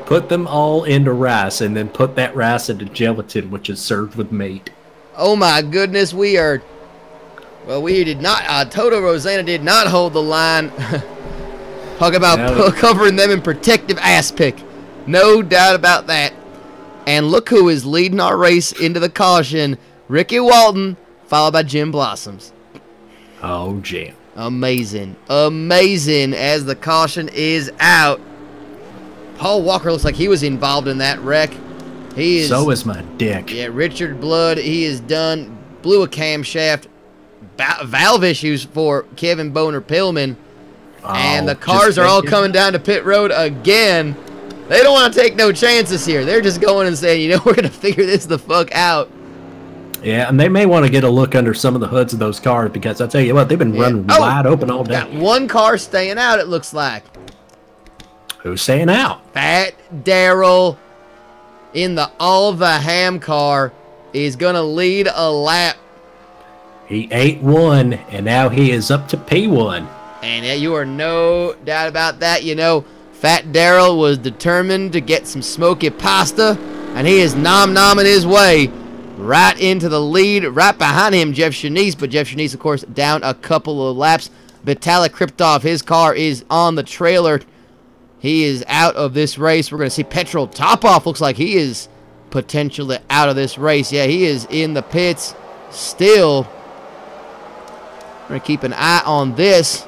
Put them all into rice, and then put that rice into gelatin, which is served with meat.
Oh my goodness, we are. Well, we did not. Toto Rosanna did not hold the line. Talk about covering them in protective Aspic. No doubt about that. And look who is leading our race into the caution. Ricky Walton, followed by Jim Blossoms.
Oh, Jim.
Amazing. Amazing as the caution is out. Paul Walker looks like he was involved in that wreck. He is.
So is my dick.
Yeah, Richard Blood, he is done. Blew a camshaft. Valve issues for Kevin Boner Pillman. And the cars are all coming down to pit road again. They don't want to take no chances here. They're just going and saying, you know, we're going to figure this the fuck out.
Yeah, and they may want to get a look under some of the hoods of those cars because I'll tell you what, they've been running wide open all day.
Got one car staying out, it looks like.
Who's saying out?
Fat Daryl in the Oliver Ham car is going to lead a lap.
He ate one, and now he is up to P1.
And you are no doubt about that. You know, Fat Daryl was determined to get some smoky pasta, and he is nom-nomming his way right into the lead. Right behind him, Jeff Shanice, but Jeff Shanice, of course, down a couple of laps. Vitalik Kriptov, his car is on the trailer. He is out of this race. We're going to see Petrol Topoff. Looks like he is potentially out of this race. Yeah, he is in the pits still. We're going to keep an eye on this.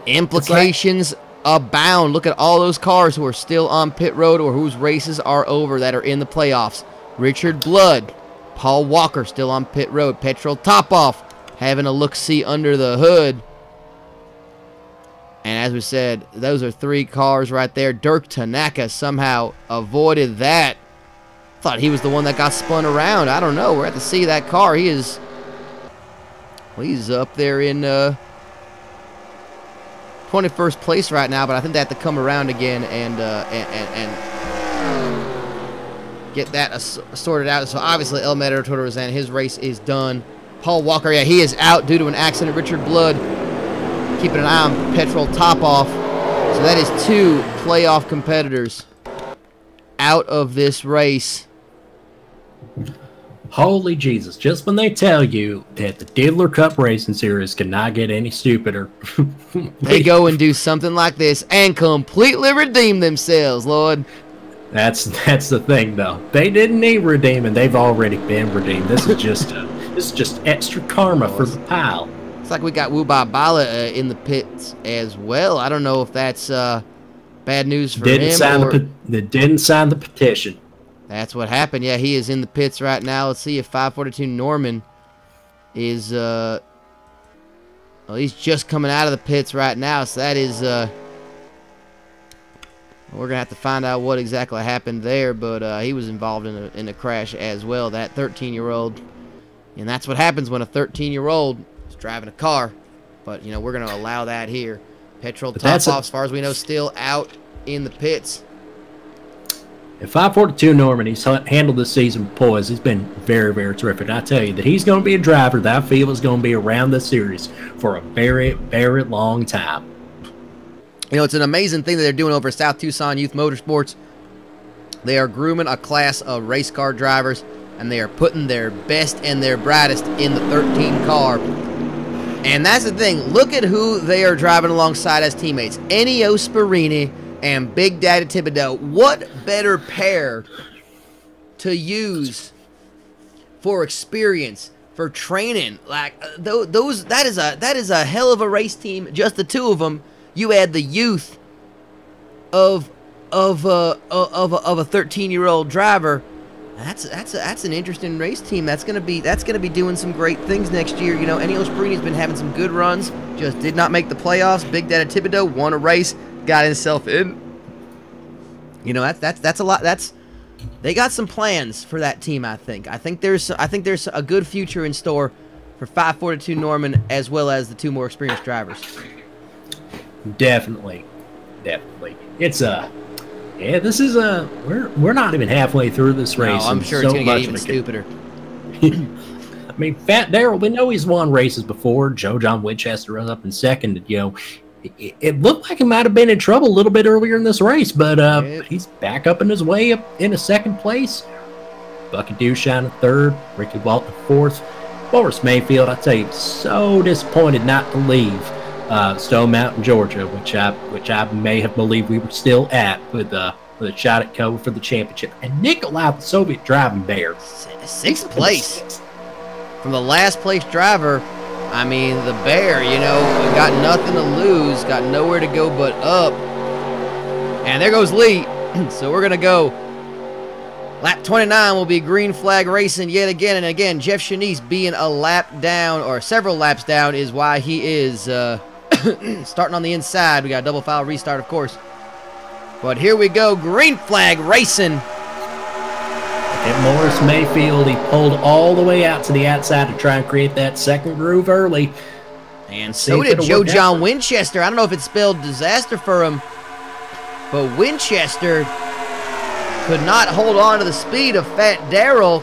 Implications abound. Look at all those cars who are still on pit road or whose races are over that are in the playoffs. Richard Blood, Paul Walker still on pit road. Petrol Topoff having a look-see under the hood. And as we said, those are 3 cars right there. Dirk Tanaka somehow avoided that. Thought he was the one that got spun around. I don't know. We're at to see that car. He is... Well, he's up there in 21st place right now, but I think they have to come around again and get that sorted out. So obviously El Matador Rosan, his race is done. Paul Walker, yeah, he is out due to an accident. Richard Blood keeping an eye on Petrol Topoff. So that is 2 playoff competitors out of this race.
Holy Jesus, just when they tell you that the Diddler Cup Racing Series cannot get any stupider.
They go and do something like this and completely redeem themselves, Lord.
That's the thing, though. They didn't need redeeming. They've already been redeemed. This is just extra karma for the pile.
It's like we got Wubai Bala in the pits as well. I don't know if that's bad news for him.
They didn't sign the petition.
That's what happened. Yeah, he is in the pits right now. Let's see if 542 Norman is... well, he's just coming out of the pits right now, so that is... we're going to have to find out what exactly happened there, but he was involved in a crash as well, that 13-year-old. And that's what happens when a 13-year-old is driving a car. But, you know, we're going to allow that here. Petrol Topoff, as far as we know, still out in the pits.
If 542 Norman, he's handled this season with poise. He's been very, very terrific. I tell you that he's going to be a driver that I feel is going to be around this series for a very, very long time.
You know, it's an amazing thing that they're doing over at South Tucson Youth Motorsports. They are grooming a class of race car drivers, and they are putting their best and their brightest in the 13 car. And that's the thing. Look at who they are driving alongside as teammates. Ennio Sparini and Big Daddy Thibodeau. What better pair to use for experience, for training? Like that is a hell of a race team. Just the 2 of them. You add the youth of a 13-year-old driver. That's an interesting race team. That's gonna be doing some great things next year. You know, Ennio Sparini's been having some good runs. Just did not make the playoffs. Big Daddy Thibodeau won a race. Got himself in. You know, that's a lot. They got some plans for that team. I think there's a good future in store for 542 Norman as well as the 2 more experienced drivers.
Definitely. It's this is we're not even halfway through this race.
No, I'm sure it's gonna get even stupider.
I mean, Fat Daryl, we know he's won races before. Joe John Winchester was up in second. You know, it looked like he might have been in trouble a little bit earlier in this race, but he's back up in his way up in a 2nd place. Bucky Dewshine in 3rd, Ricky Walton 4th. Boris Mayfield, I tell you, so disappointed not to leave Stone Mountain, Georgia, which I may have believed we were still at with a shot at cover for the championship. And Nikolai, the Soviet driving bear,
6th place from the last place driver. I mean, the bear, you know, got nothing to lose, got nowhere to go but up. And there goes Lee. So we're going to go. Lap 29 will be green flag racing yet again. And again, Jeff Shanice being a lap down or several laps down is why he is starting on the inside. We got a double file restart, of course. But here we go, green flag racing.
And Morris Mayfield, he pulled all the way out to the outside to try and create that 2nd groove early.
And so did Joe John Winchester. I don't know if it spelled disaster for him. but Winchester could not hold on to the speed of Fat Daryl.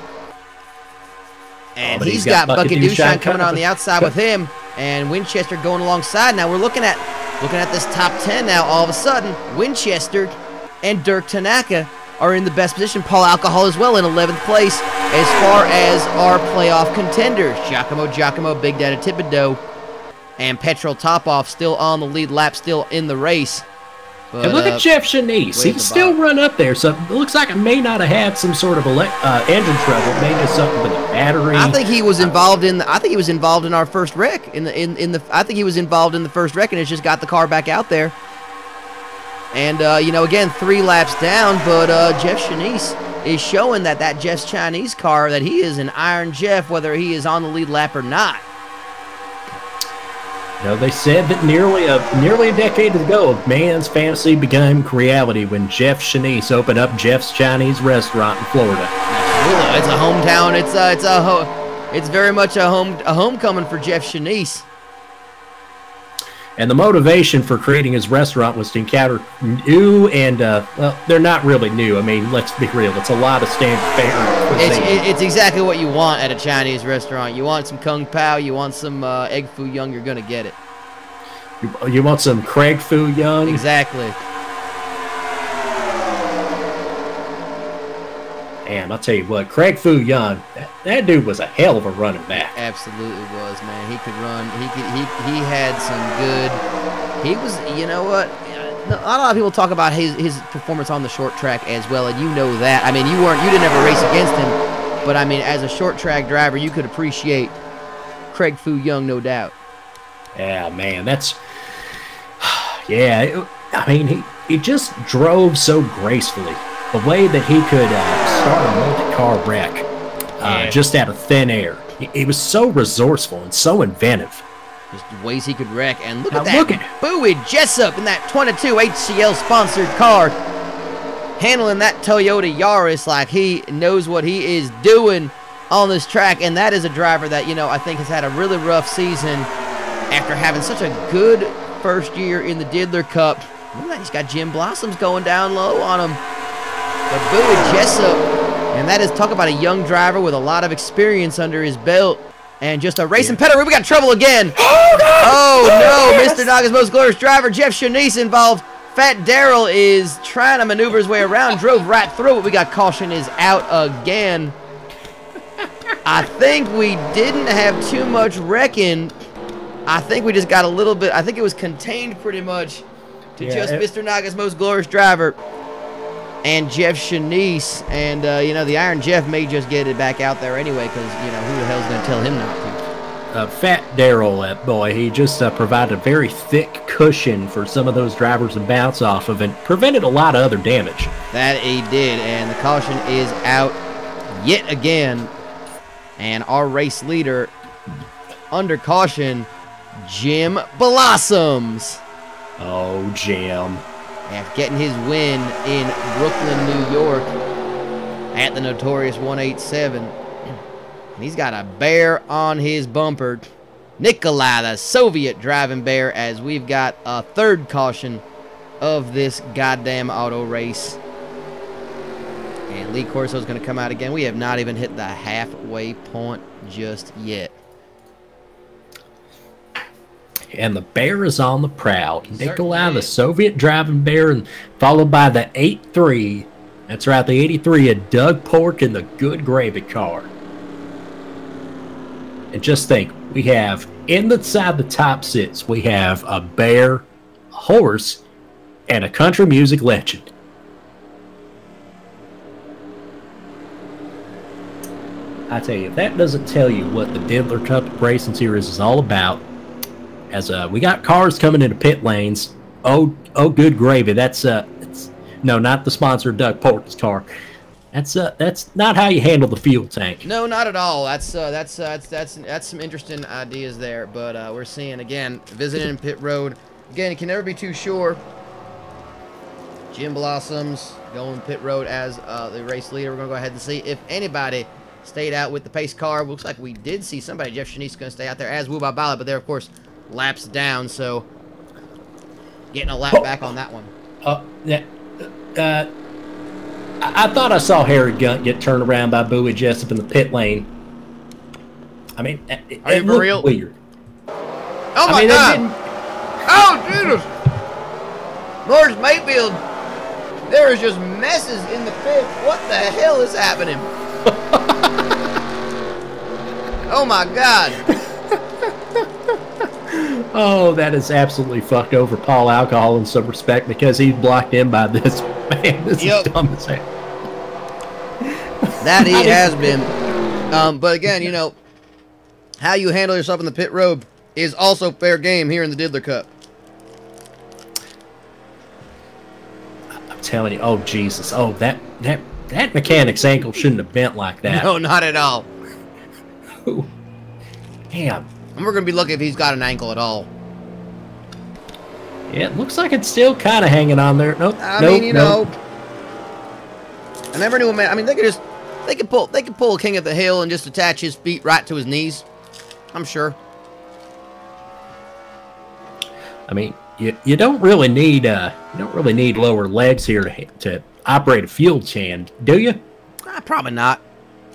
And he's got Bucket Dooshine coming on the outside with him, and Winchester going alongside. Now we're looking at this top 10 now. All of a sudden, Winchester and Dirk Tanaka are in the best position. Paul Alcohol as well in 11th place as far as our playoff contenders. Giacomo, Big Daddy Thibodeau, and Petrol Topoff still on the lead lap, still in the race. But,
and look at Jeff Shanice. He's still run up there, so it looks like it may not have had some sort of engine trouble. Maybe something with the battery.
I think he was involved in. I think he was involved in our first wreck. I think he was involved in the first wreck, and it's just got the car back out there. And you know, again, 3 laps down, but Jeff Shanice is showing that Jeff's Chinese car, that he is an Iron Jeff, whether he is on the lead lap or not.
You know, they said that nearly a decade ago, a man's fantasy became reality when Jeff Shanice opened up Jeff's Chinese restaurant in Florida.
Absolutely. It's a hometown. It's very much a homecoming for Jeff Shanice.
And the motivation for creating his restaurant was to encounter new and, well, they're not really new. I mean, let's be real. It's a lot of standard fare cuisine.
It's exactly what you want at a Chinese restaurant. You want some Kung Pao, you want some Egg Foo Young, you're going to get it.
You want some Craig Foo Young?
Exactly.
And I'll tell you what, Craig Foo Young, that dude was a hell of a running back.
Absolutely was, man. He could run. He had some good. He was, you know what? A lot of people talk about his performance on the short track as well, and you know that. I mean, you didn't ever race against him, but I mean, as a short track driver, you could appreciate Craig Foo Young, no doubt.
Yeah, man, yeah. I mean, he just drove so gracefully. The way that he could start a multi-car wreck just out of thin air. He was so resourceful and so inventive.
Just ways he could wreck. And look at that Bowie Jessup in that 22 HCL-sponsored car. Handling that Toyota Yaris like he knows what he is doing on this track. And that is a driver that, you know, I think has had a really rough season after having such a good first year in the Diddler Cup. Look at that. He's got Jim Blossoms going down low on him. But Bowie Jessup, and that is, talk about a young driver with a lot of experience under his belt, and just a racing pedigree. We got trouble again. Oh no, Mr. Naga's most glorious driver, Jeff Shanice, involved. Fat Daryl is trying to maneuver his way around, drove right through it. We got caution is out again. I think we didn't have too much wrecking. I think we just got a little bit. I think it was contained pretty much to just Mr. Naga's most glorious driver and Jeff Shanice, and you know, the Iron Jeff may just get it back out there anyway, because, you know, who the hell's going to tell him not to?
Fat Daryl, that boy, he just provided a very thick cushion for some of those drivers to bounce off of and prevented a lot of other damage. That
he did, and the caution is out yet again, and our race leader under caution, Jim Blossoms.
Oh, Jim.
After getting his win in Brooklyn, New York at the notorious 187. And he's got a bear on his bumper. Nikolai, the Soviet driving bear, as we've got a third caution of this goddamn auto race. And Lee Corso's going to come out again. We have not even hit the halfway point just yet.
And the bear is on the prowl. Nikolai, the Soviet driving bear, and followed by the 8-3. That's right, the 83 of Doug Pork in the Good Gravy car. And just think, we have inside the top six, we have a bear, a horse, and a country music legend. I tell you, if that doesn't tell you what the Diddler Cup Racing Series is all about, as we got cars coming into pit lanes. Oh, good gravy. That's no, not the sponsor of Doug Port's car. That's not how you handle the fuel tank.
No, not at all. That's some interesting ideas there. But we're seeing again, visiting pit road. Again, you can never be too sure. Jim Blossoms going pit road as the race leader. We're gonna go ahead and see if anybody stayed out with the pace car. Looks like we did see somebody. Jeff Shanice going to stay out there as Wu Bala, but they're of course laps down, so getting a lap back on that one.
Yeah, I thought I saw Harry Gunt get turned around by Bowie Jessup in the pit lane. I mean, it
for
looked
real?
weird.
Oh my God! Oh Jesus! Lawrence Mayfield, there is just messes in the pit. What the hell is happening? Oh my God!
Oh, that is absolutely fucked over Paul Alcohol in some respect because he's blocked in by this man. This is dumb as hell.
That he has been. But again, you know, how you handle yourself in the pit road is also fair game here in the Diddler Cup.
I'm telling you, oh Jesus, oh that mechanic's ankle shouldn't have bent like that.
No, not at all.
Ooh. Damn.
And we're gonna be lucky if he's got an ankle at all.
Yeah, it looks like it's still kind of hanging on there. Nope.
I mean, you know, I never knew a man. I mean, they could pull King of the Hill and just attach his feet right to his knees. I'm sure.
I mean, you don't really need lower legs here to operate a fuel can, do you?
Probably not.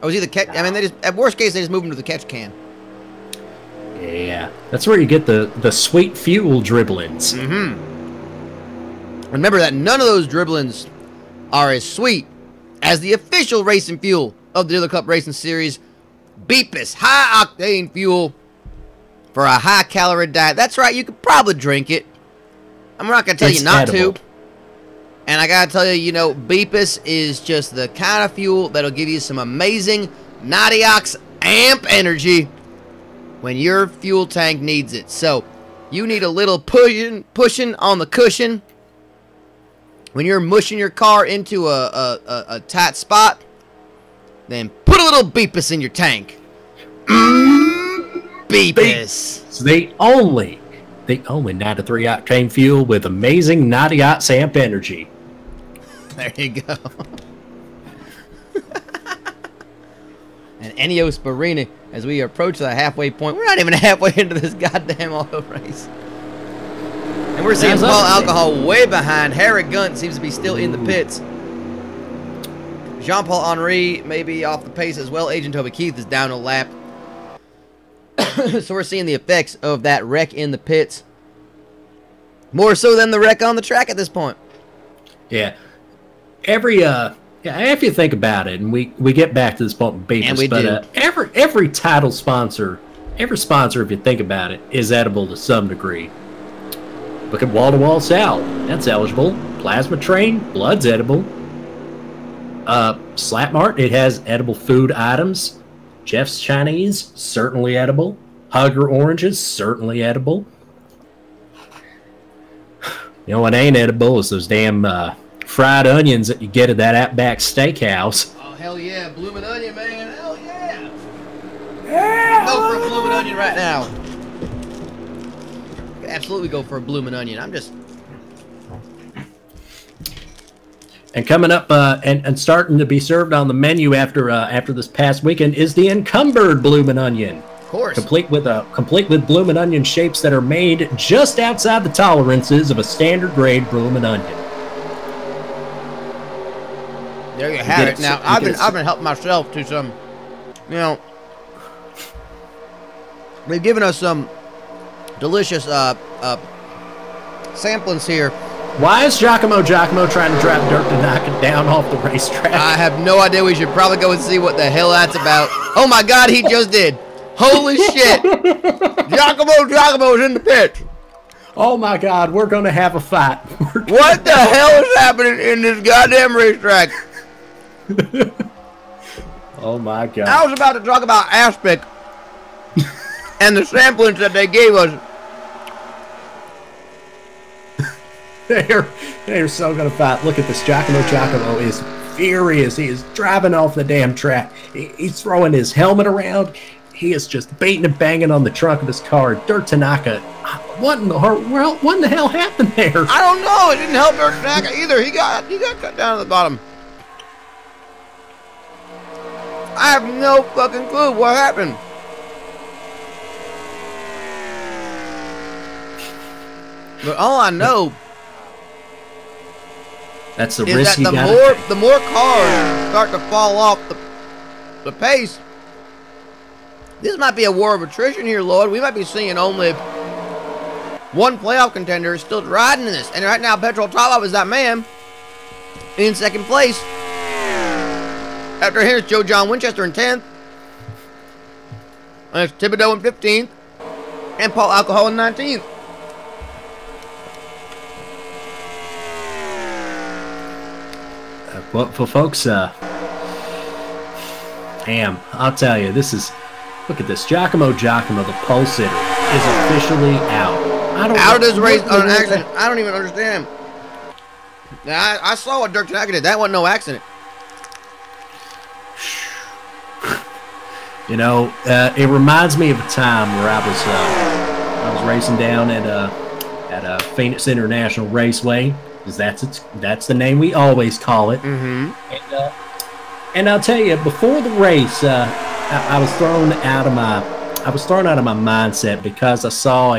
I was either catch. I mean, they just at worst case they just move him to the catch can.
Yeah, that's where you get the sweet fuel dribblings.
Remember that none of those dribblings are as sweet as the official racing fuel of the Diddler Cup Racing Series, Beepus high octane fuel for a high calorie diet. That's right, you could probably drink it. I'm not gonna tell you not to. And I gotta tell you, you know, Beepus is just the kind of fuel that'll give you some amazing 90 amp energy when your fuel tank needs it. So, you need a little pushing on the cushion when you're mushing your car into a tight spot. Then put a little Beepus in your tank. Beepus.
It's the only 93 octane fuel with amazing 90 amp energy.
There you go. And Ennio Sparini, as we approach the halfway point, we're not even halfway into this goddamn auto race. And we're seeing Paul Alcohol way behind. Harry Gunt seems to be still in the pits. Jean-Paul Henry may be off the pace as well. Agent Toby Keith is down a lap. So we're seeing the effects of that wreck in the pits. More so than the wreck on the track at this point.
Yeah. If you think about it, and we get back to this point with Beepus, but every title sponsor, every sponsor, if you think about it, is edible to some degree. Look at Wall to Wall Sal, that's eligible. Plasma Train, blood's edible. Slap Mart, it has edible food items. Jeff's Chinese, certainly edible. Hugger Oranges, certainly edible. You know what ain't edible is those damn fried onions that you get at that Outback Steakhouse.
Oh, hell yeah. Bloomin' onion, man. Hell yeah. Yeah. Go for a bloomin' onion right now. Absolutely go for a bloomin' onion. I'm just...
And coming up and starting to be served on the menu after this past weekend is the encumbered bloomin' onion.
Of course.
Complete with bloomin' onion shapes that are made just outside the tolerances of a standard grade bloomin' onion.
There you have it. Now I've been helping myself to some, you know, they've given us some delicious samplings here.
Why is Giacomo trying to drive Dirk to knock it down off the racetrack?
I have no idea. We should probably go and see what the hell that's about. Oh my God, he just did. Holy shit. Giacomo is in the pit.
Oh my God, we're going to have a fight.
What the hell is happening in this goddamn racetrack?
Oh my God.
I was about to talk about Aspic and the samplings that they gave us.
They're so gonna fight. Look at this. Giacomo is furious. He is driving off the damn track. He's throwing his helmet around. He is just beating and banging on the trunk of his car. Dirt Tanaka, what in the hell happened there?
I don't know. It didn't help Dirt Tanaka either. He got cut down to the bottom. I have no fucking clue what happened. But all I know
That's the
is
risk
that
you gotta take.
the more cars start to fall off the pace, this might be a war of attrition here, Lord. We might be seeing only one playoff contender still riding in this. And right now, Petrol Top Off is that man in second place. After him, it's Joe John Winchester in 10th. And it's Thibodeau in 15th. And Paul Alcohol in 19th.
Well, for folks, I'll tell you, look at this. Giacomo, the pole sitter, is officially out.
Out of this race on an accident. I don't even understand. Now, I saw what Dirk Tanaka did. That wasn't no accident.
You know, it reminds me of a time where I was racing down at Phoenix International Raceway, because that's the name we always call it.
Mm-hmm.
And I'll tell you, before the race, I was thrown out of my mindset because I saw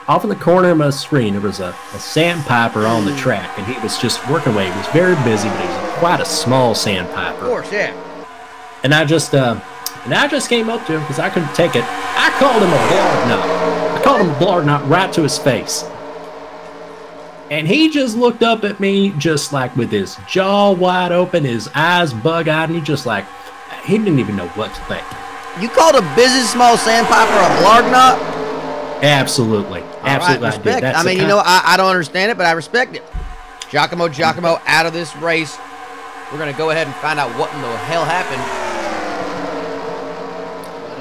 off in the corner of my screen there was a sandpiper on the track, and he was just working away. He was very busy, but he was quite a small sandpiper.
Of course, yeah.
And I just came up to him because I couldn't take it. I called him a blarg knot. I called him a blarg knot right to his face. And he just looked up at me just like with his jaw wide open, his eyes bug-eyed, and he didn't even know what to think.
You called a busy small sandpiper a blarg knot?
Absolutely. Absolutely.
Right, respect. I mean, I don't understand it, but I respect it. Giacomo out of this race. We're going to go ahead and find out what in the hell happened.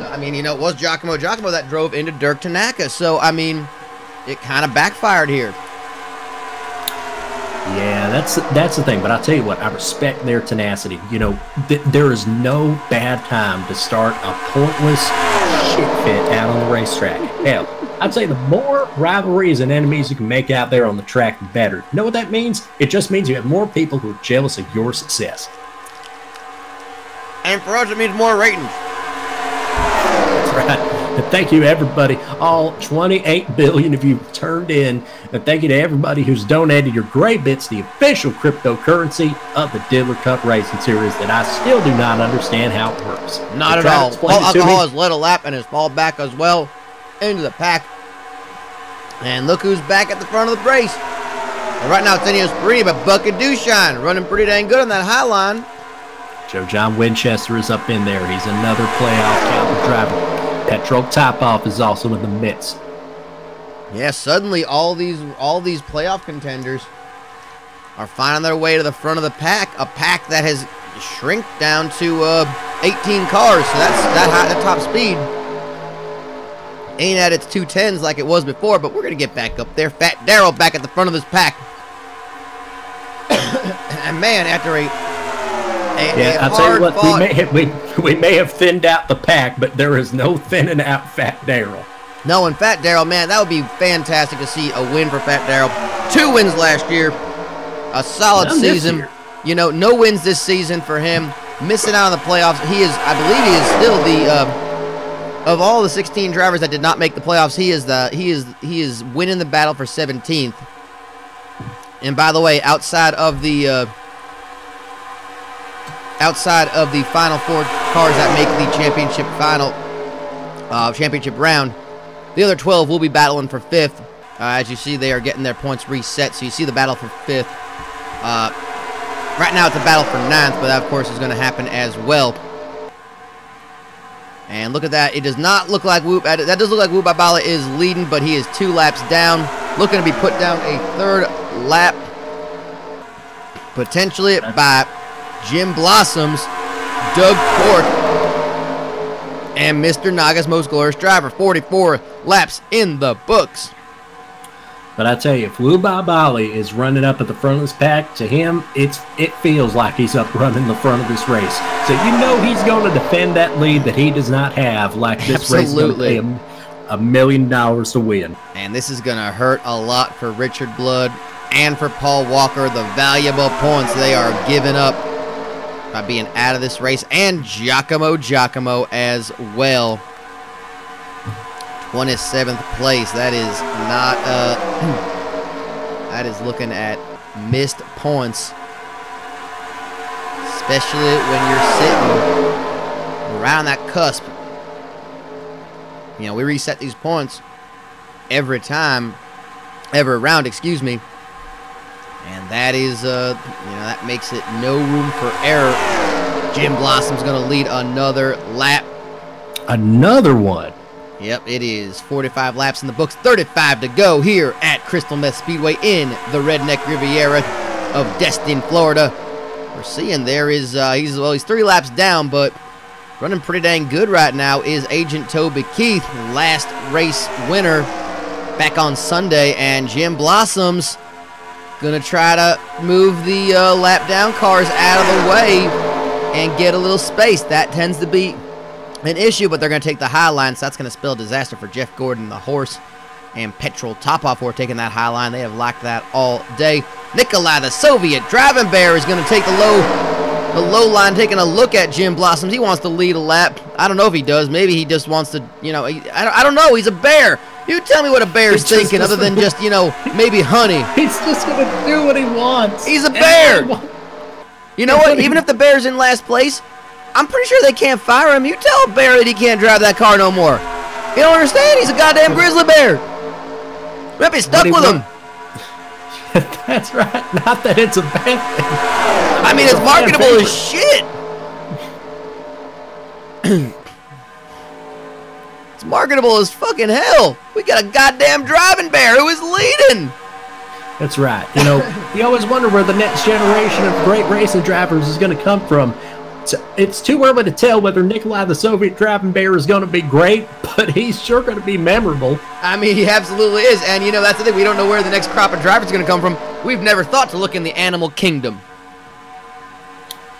I mean, it was Giacomo that drove into Dirk Tanaka. So, I mean, it kind of backfired here.
Yeah, that's the thing. But I'll tell you what, I respect their tenacity. There is no bad time to start a pointless shit fit out on the racetrack. Hell, I'd say the more rivalries and enemies you can make out there on the track, the better. You know what that means? It just means you have more people who are jealous of your success.
And for us, it means more ratings.
That's right. And thank you, everybody. All 28 billion of you turned in. And thank you to everybody who's donated your gray bits, the official cryptocurrency of the Diddler Cup Racing Series, that I still do not understand how it works.
Not at all. Paul Alcohol has led a lap and has fallen back as well into the pack. And look who's back at the front of the race. And right now, it's Enio Sperini, but Bucket Dushine running pretty dang good on that high line.
Joe John Winchester is up in there. He's another playoff caliber driver. Petrol Top-Off is also in the midst.
Yeah, suddenly all these playoff contenders are finding their way to the front of the pack. A pack that has shrunk down to 18 cars. So that high at top speed ain't at its 210s like it was before, but we're going to get back up there. Fat Darrell back at the front of this pack. And man, after
I'll tell you what, we may have thinned out the pack, but there is no thinning out Fat Darrell.
No, and Fat Darrell, man, that would be fantastic to see a win for Fat Darrell. 2 wins last year. A solid season. No wins this season for him. Missing out on the playoffs. I believe he is still of all the 16 drivers that did not make the playoffs, he is winning the battle for 17th. And by the way, outside of the final 4 cars that make the championship round, the other 12 will be battling for 5th. As you see, they are getting their points reset, so you see the battle for 5th. Right now, it's a battle for 9th, but that, of course, is going to happen as well. And look at that. It does not look like Whoop. That does look like Whoop Babala is leading, but he is 2 laps down. Looking to be put down a 3rd lap, potentially by Jim Blossom's Doug Cork and Mr. Naga's most glorious driver. 44 laps in the books.
But I tell you, if Wu Bali is running up at the front of this pack, to him, it feels like he's up running the front of this race. So he's going to defend that lead that he does not have, like this race is going to pay him $1 million to win.
And this is going to hurt a lot for Richard Blood and for Paul Walker. The valuable points they are giving up by being out of this race, and Giacomo as well. 27th place. That is not that is looking at missed points, especially when you're sitting around that cusp. You know, we reset these points every round, excuse me. And that is, you know, that makes it no room for error. Jim Blossom's going to lead another lap.
Another one.
Yep, it is 45 laps in the books, 35 to go here at Crystal Meth Speedway in the Redneck Riviera of Destin, Florida. We're seeing there is, he's 3 laps down, but running pretty dang good right now is Agent Toby Keith, last race winner back on Sunday, and Jim Blossom's gonna try to move the lap down cars out of the way and get a little space. That tends to be an issue, but they're going to take the high line, so that's going to spell disaster for Jeff Gordon, the horse, and Petrol Topoff for taking that high line. They have locked that all day. Nikolai, the Soviet driving bear, is going to take the low line, taking a look at Jim Blossoms. He wants to lead a lap. I don't know if he does. Maybe he just wants to, you know, I don't know. He's a bear. You tell me what a bear's thinking other than just, you know, maybe honey.
He's just going to do what he wants.
He's a bear. You know what? Even if the bear's in last place, I'm pretty sure they can't fire him. You tell a bear that he can't drive that car no more. You don't understand? He's a goddamn grizzly bear. We might be stuck with him.
That's right. Not that it's a bad thing.
I mean, it's marketable as shit. It's marketable as fucking hell. We got a goddamn driving bear who is leading.
That's right. You know, you always wonder where the next generation of great racing drivers is going to come from. It's too early to tell whether Nikolai the Soviet driving bear is going to be great, but he's sure going to be memorable.
I mean, he absolutely is. And, you know, that's the thing. We don't know where the next crop of drivers is going to come from. We've never thought to look in the animal kingdom.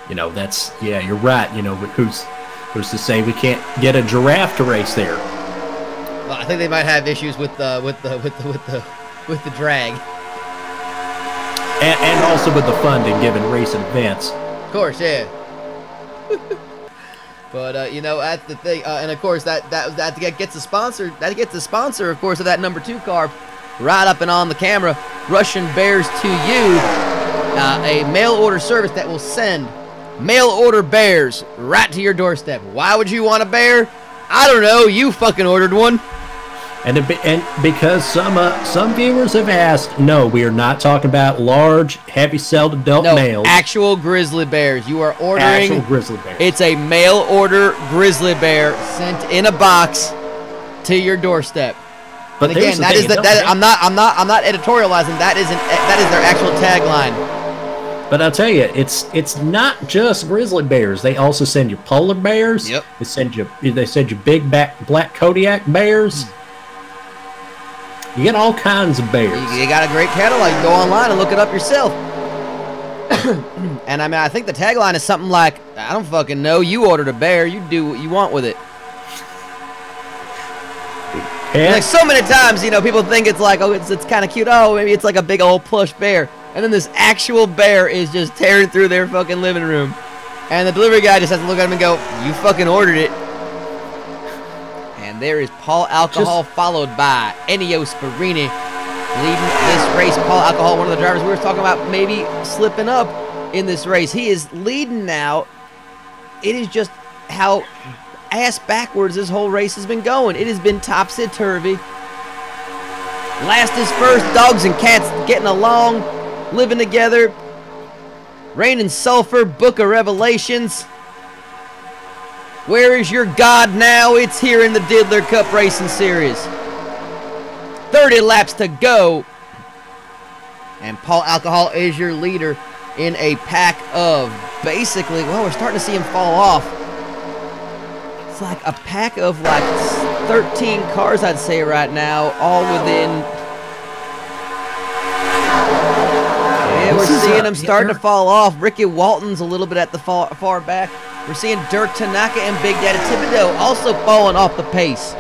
You know, that's, yeah, you're right. You know, who's to say we can't get a giraffe to race there?
Well, I think they might have issues with the drag.
And also with the funding given recent events.
Of course, yeah. But you know, that's the thing, and of course that gets the sponsor. That gets the sponsor, of course, of that number 2 car, right up and on the camera. Russian Bears to you, a mail order service that will send mail order bears right to your doorstep. Why would you want a bear? I don't know. You fucking ordered one.
And because some viewers have asked, no, we are not talking about large, heavy-celled adult males.
Actual grizzly bears. You are ordering.
Actual grizzly bears.
It's a mail order grizzly bear sent in a box to your doorstep. But and again, I'm not editorializing. That is their actual tagline.
But I'll tell you, it's not just grizzly bears. They also send you polar bears.
Yep.
They send you big black Kodiak bears. You get all kinds of bears.
You got a great catalog. You go online and look it up yourself. And I mean, I think the tagline is something like, I don't fucking know. You ordered a bear. You do what you want with it.
Yeah.
Like so many times, you know, people think it's like, oh, it's kind of cute. Oh, maybe it's like a big old plush bear. And then this actual bear is just tearing through their fucking living room. And the delivery guy just has to look at him and go, you fucking ordered it. And there is Paul Alcohol, followed by Ennio Sparini leading this race. Paul Alcohol, one of the drivers we were talking about maybe slipping up in this race. He is leading now. It is just how ass backwards this whole race has been going. It has been topsy-turvy. Last is first. Dogs and cats getting along, living together. Rain and sulfur, Book of Revelations. Where is your God now? It's here in the Diddler Cup Racing Series. 30 laps to go. And Paul Alcohol is your leader in a pack of basically, well, we're starting to see him fall off. It's like a pack of like 13 cars, I'd say, right now, all within. Yeah, we're seeing him starting to fall off. Ricky Walton's a little bit at the far back. We're seeing Dirk Tanaka and Big Daddy Thibodeau also falling off the pace.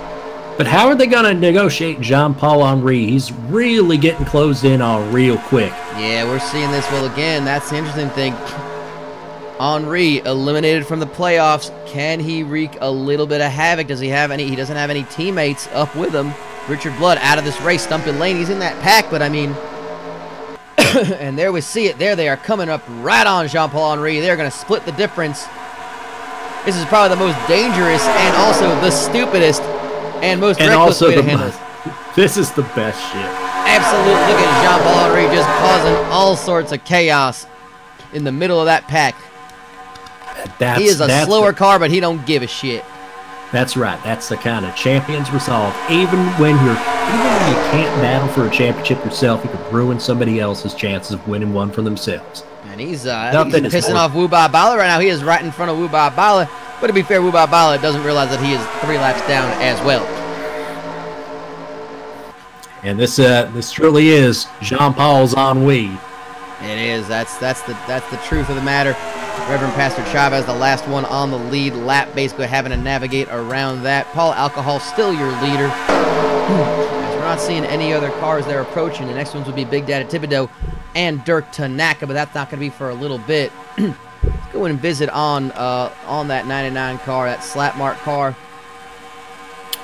But how are they going to negotiate Jean-Paul Henry? He's really getting closed in on real quick.
Yeah, we're seeing this. Well, again, that's the interesting thing. Henry eliminated from the playoffs. Can he wreak a little bit of havoc? Does he have any? He doesn't have any teammates up with him. Richard Blood out of this race. Stumpy Lane, he's in that pack, but I mean, And there we see it. There they are coming up right on Jean-Paul Henry. They're going to split the difference. This is probably the most dangerous and also the stupidest and most reckless way to handle this.
This is the best shit.
Absolutely. Look at Jean-Paul Henry just causing all sorts of chaos in the middle of that pack. He is a slower car, but he don't give a shit.
That's right. That's the kind of champion's resolve. Even when you can't battle for a championship yourself, you could ruin somebody else's chances of winning one for themselves.
And he's pissing off Wubai Bala right now. He is right in front of Wubai Bala. But to be fair, Wubai Bala doesn't realize that he is 3 laps down as well.
And this truly is Jean-Paul's ennui.
It is. That's the truth of the matter. Reverend Pastor Chavez, the last one on the lead lap, basically having to navigate around that. Paul Alcohol still your leader. As we're not seeing any other cars they're approaching. The next ones would be Big Daddy Thibodeau and Dirk Tanaka, but that's not going to be for a little bit. Let's go and visit on that 99 car, that slap mark car.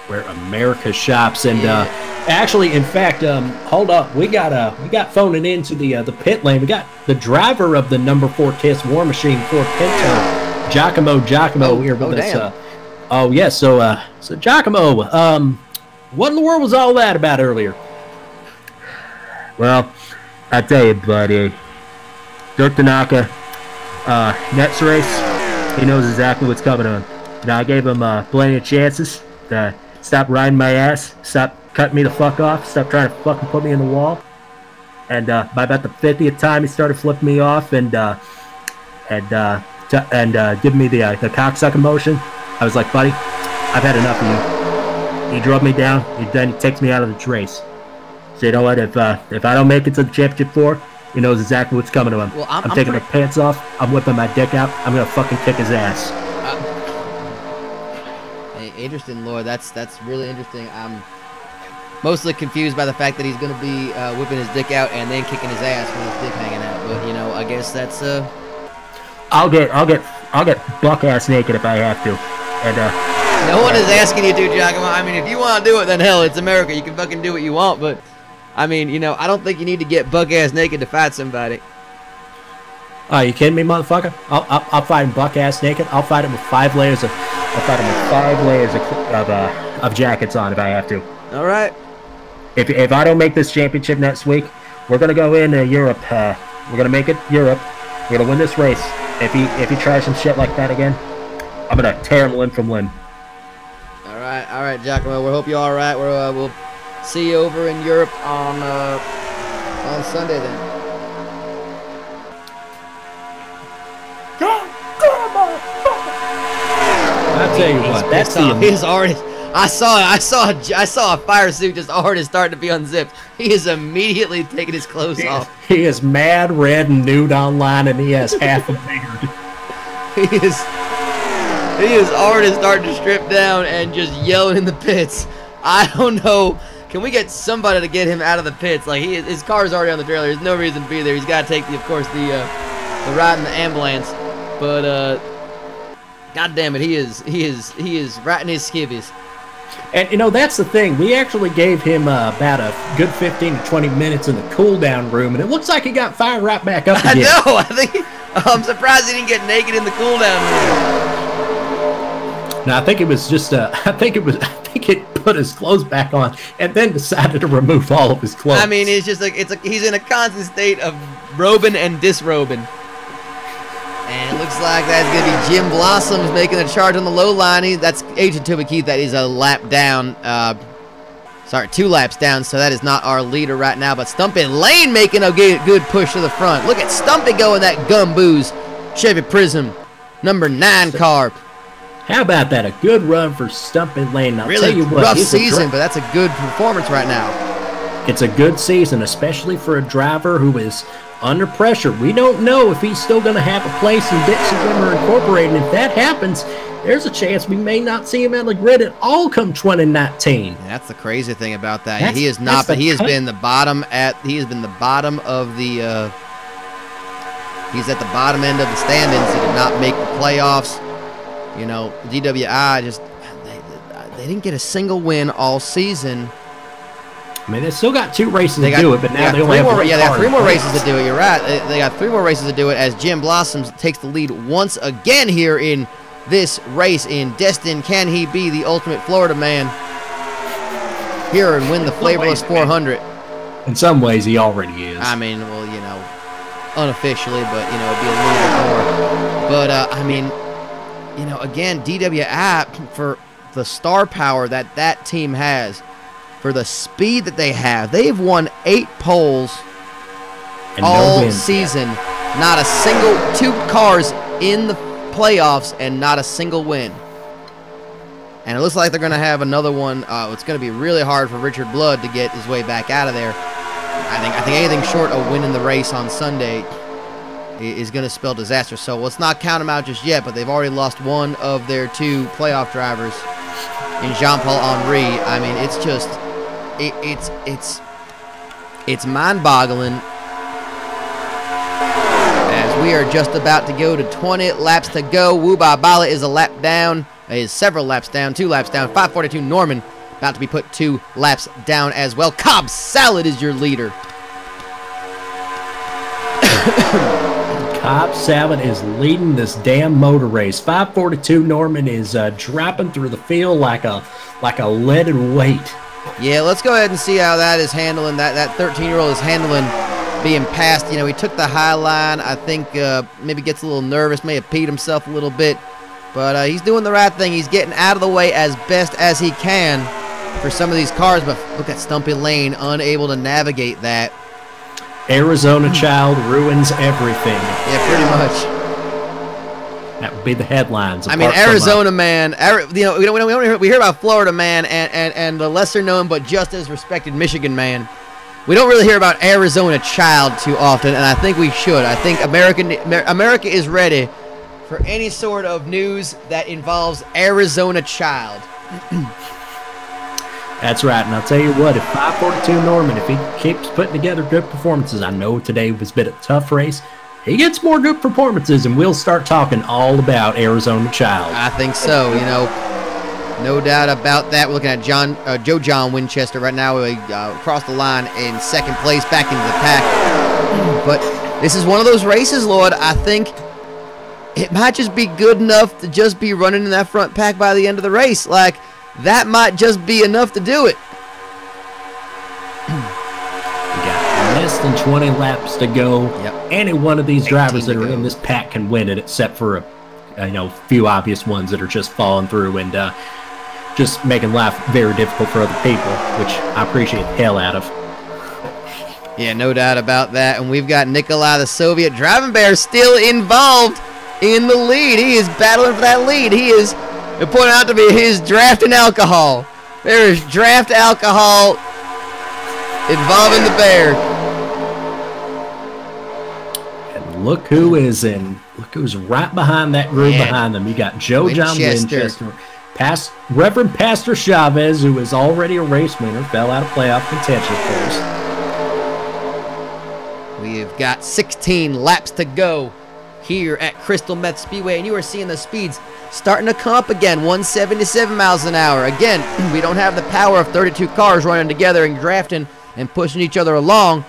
Where America shops. And actually, in fact, hold up, we got phoning into the pit lane. We got the driver of the number 4 KISS War Machine Ford Pinto, Giacomo here with us. Oh yeah, so Giacomo, what in the world was all that about earlier?
Well, I tell you, buddy, Dirk Tanaka, next race, he knows exactly what's coming on. Now I gave him plenty of chances to stop riding my ass, stop cutting me the fuck off, stop trying to fucking put me in the wall. And by about the 50th time, he started flipping me off and giving me the cocksucker motion. I was like, buddy, I've had enough of you. He drove me down, and then he takes me out of the race. So you know what? If I don't make it to the championship 4, he knows exactly what's coming to him. Well, I'm taking my pants off. I'm whipping my dick out. I'm gonna fucking kick his ass.
Interesting, Lord. That's really interesting. I'm mostly confused by the fact that he's going to be whipping his dick out and then kicking his ass with his dick hanging out. But you know, I guess that's
I'll get buck ass naked if I have to. And
no one is asking you to, Giacomo. I mean, if you want to do it, then hell, it's America. You can fucking do what you want. But I mean, you know, I don't think you need to get buck ass naked to fight somebody.
Are you kidding me, motherfucker? I'll fight him buck ass naked. I'll fight him with 5 layers of. I'll fight him with 5 layers of jackets on if I have to.
All right.
If I don't make this championship next week, we're gonna go into Europe. We're gonna make it Europe. We're gonna win this race. If he tries some shit like that again, I'm gonna tear him limb from limb.
All right, Giacomo. We hope you're all right. We'll see you over in Europe on Sunday then.
I tell you what, that's
his already. I saw a fire suit just already starting to be unzipped. He is immediately taking his clothes off.
He is mad, red, and nude online, and he has half a beard.
He is already starting to strip down and just yelling in the pits. I don't know. Can we get somebody to get him out of the pits? Like his car is already on the trailer. There's no reason to be there. He's got to take the ride in the ambulance. But God damn it, he is right in his skivvies.
And, you know, that's the thing. We actually gave him about a good 15 to 20 minutes in the cool-down room, and it looks like he got fired right back up again.
I know. I'm surprised he didn't get naked in the cool-down room.
No, I think it was just, I think he put his clothes back on and then decided to remove all of his clothes.
I mean, it's just like, he's in a constant state of robing and disrobing. And it looks like that's going to be Jim Blossoms making the charge on the low line. That's Agent Toby Keith. That is a lap down. 2 laps down, so that is not our leader right now. But Stumpy Lane making a good push to the front. Look at Stumpy going that Gumboos Chevy Prism number 9 car.
How about that? A good run for Stumpy Lane. I'll
really
tell you what,
rough season, but that's a good performance right now.
It's a good season, especially for a driver who is under pressure. We don't know if he's still going to have a place in Dixie Rimmer Incorporated. And if that happens, there's a chance we may not see him at the grid at all come 2019.
That's the crazy thing about that. He is not, but he has been the bottom at. He has been the bottom of the. He's at the bottom end of the standings. He did not make the playoffs. You know, DWI just they didn't get a single win all season.
I mean, they still got 2 races to do it, but now they only have 1 car.
Yeah, they got 3 more races to do it. You're right. They got 3 more races to do it as Jim Blossoms takes the lead once again here in this race in Destin. Can he be the ultimate Florida man here and win the Flavorless 400?
In some ways, he already is.
I mean, well, you know, unofficially, but, you know, it'd be a little bit more. But, I mean, you know, again, DWI, for the star power that that team has, for the speed that they have, they've won 8 poles
and
all season. Not a single, 2 cars in the playoffs and not a single win. And it looks like they're going to have another one. It's going to be really hard for Richard Blood to get his way back out of there. I think anything short of winning the race on Sunday is going to spell disaster. So let's not count them out just yet, but they've already lost one of their 2 playoff drivers in Jean-Paul Henry. I mean, it's just, it's mind-boggling as we are just about to go to 20 laps to go. Wuba Bala is a lap down, is several laps down, 2 laps down. 542 Norman about to be put 2 laps down as well. Cobb Salad is your leader.
Cobb Salad is leading this damn motor race. 542 Norman is dropping through the field like a leaded weight.
Yeah, let's go ahead and see how that is handling. That 13-year-old is handling being passed. You know, he took the high line. I think maybe gets a little nervous, may have peed himself a little bit. But he's doing the right thing. He's getting out of the way as best as he can for some of these cars. But look at Stumpy Lane, unable to navigate that.
Arizona child ruins everything.
Yeah, pretty much.
That would be the headlines.
I mean, Arizona man. You know, we hear about Florida man and the lesser known but just as respected Michigan man. We don't really hear about Arizona child too often, and I think we should. I think America is ready for any sort of news that involves Arizona child.
That's right, and I'll tell you what, if 542 Norman, if he keeps putting together good performances, I know today was a bit of a tough race, he gets more good performances, and we'll start talking all about Arizona child.
I think so, you know, no doubt about that. We're looking at Joe John Winchester right now. We crossed the line in 2nd place, back into the pack. But this is one of those races, Lord, I think it might just be good enough to just be running in that front pack by the end of the race. Like, that might just be enough to do it.
We got less than 20 laps to go.
Yep.
Any one of these drivers that are in this pack can win it, except for a few obvious ones that are just falling through and just making life very difficult for other people, which I appreciate the hell out of.
Yeah, no doubt about that. And we've got Nikolai the Soviet Driving Bear still involved in the lead. He is battling for that lead. He is pointed out to be his draft and alcohol. There is draft alcohol involving the bear.
And look who is in. Look who's right behind that group behind them. You got Joe John Winchester. Reverend Pastor Chavez, who is already a race winner, fell out of playoff contention, of course.
We've got 16 laps to go here at Crystal Meth Speedway, and you are seeing the speeds starting to come up again. 177 miles an hour. Again, we don't have the power of 32 cars running together and drafting and pushing each other along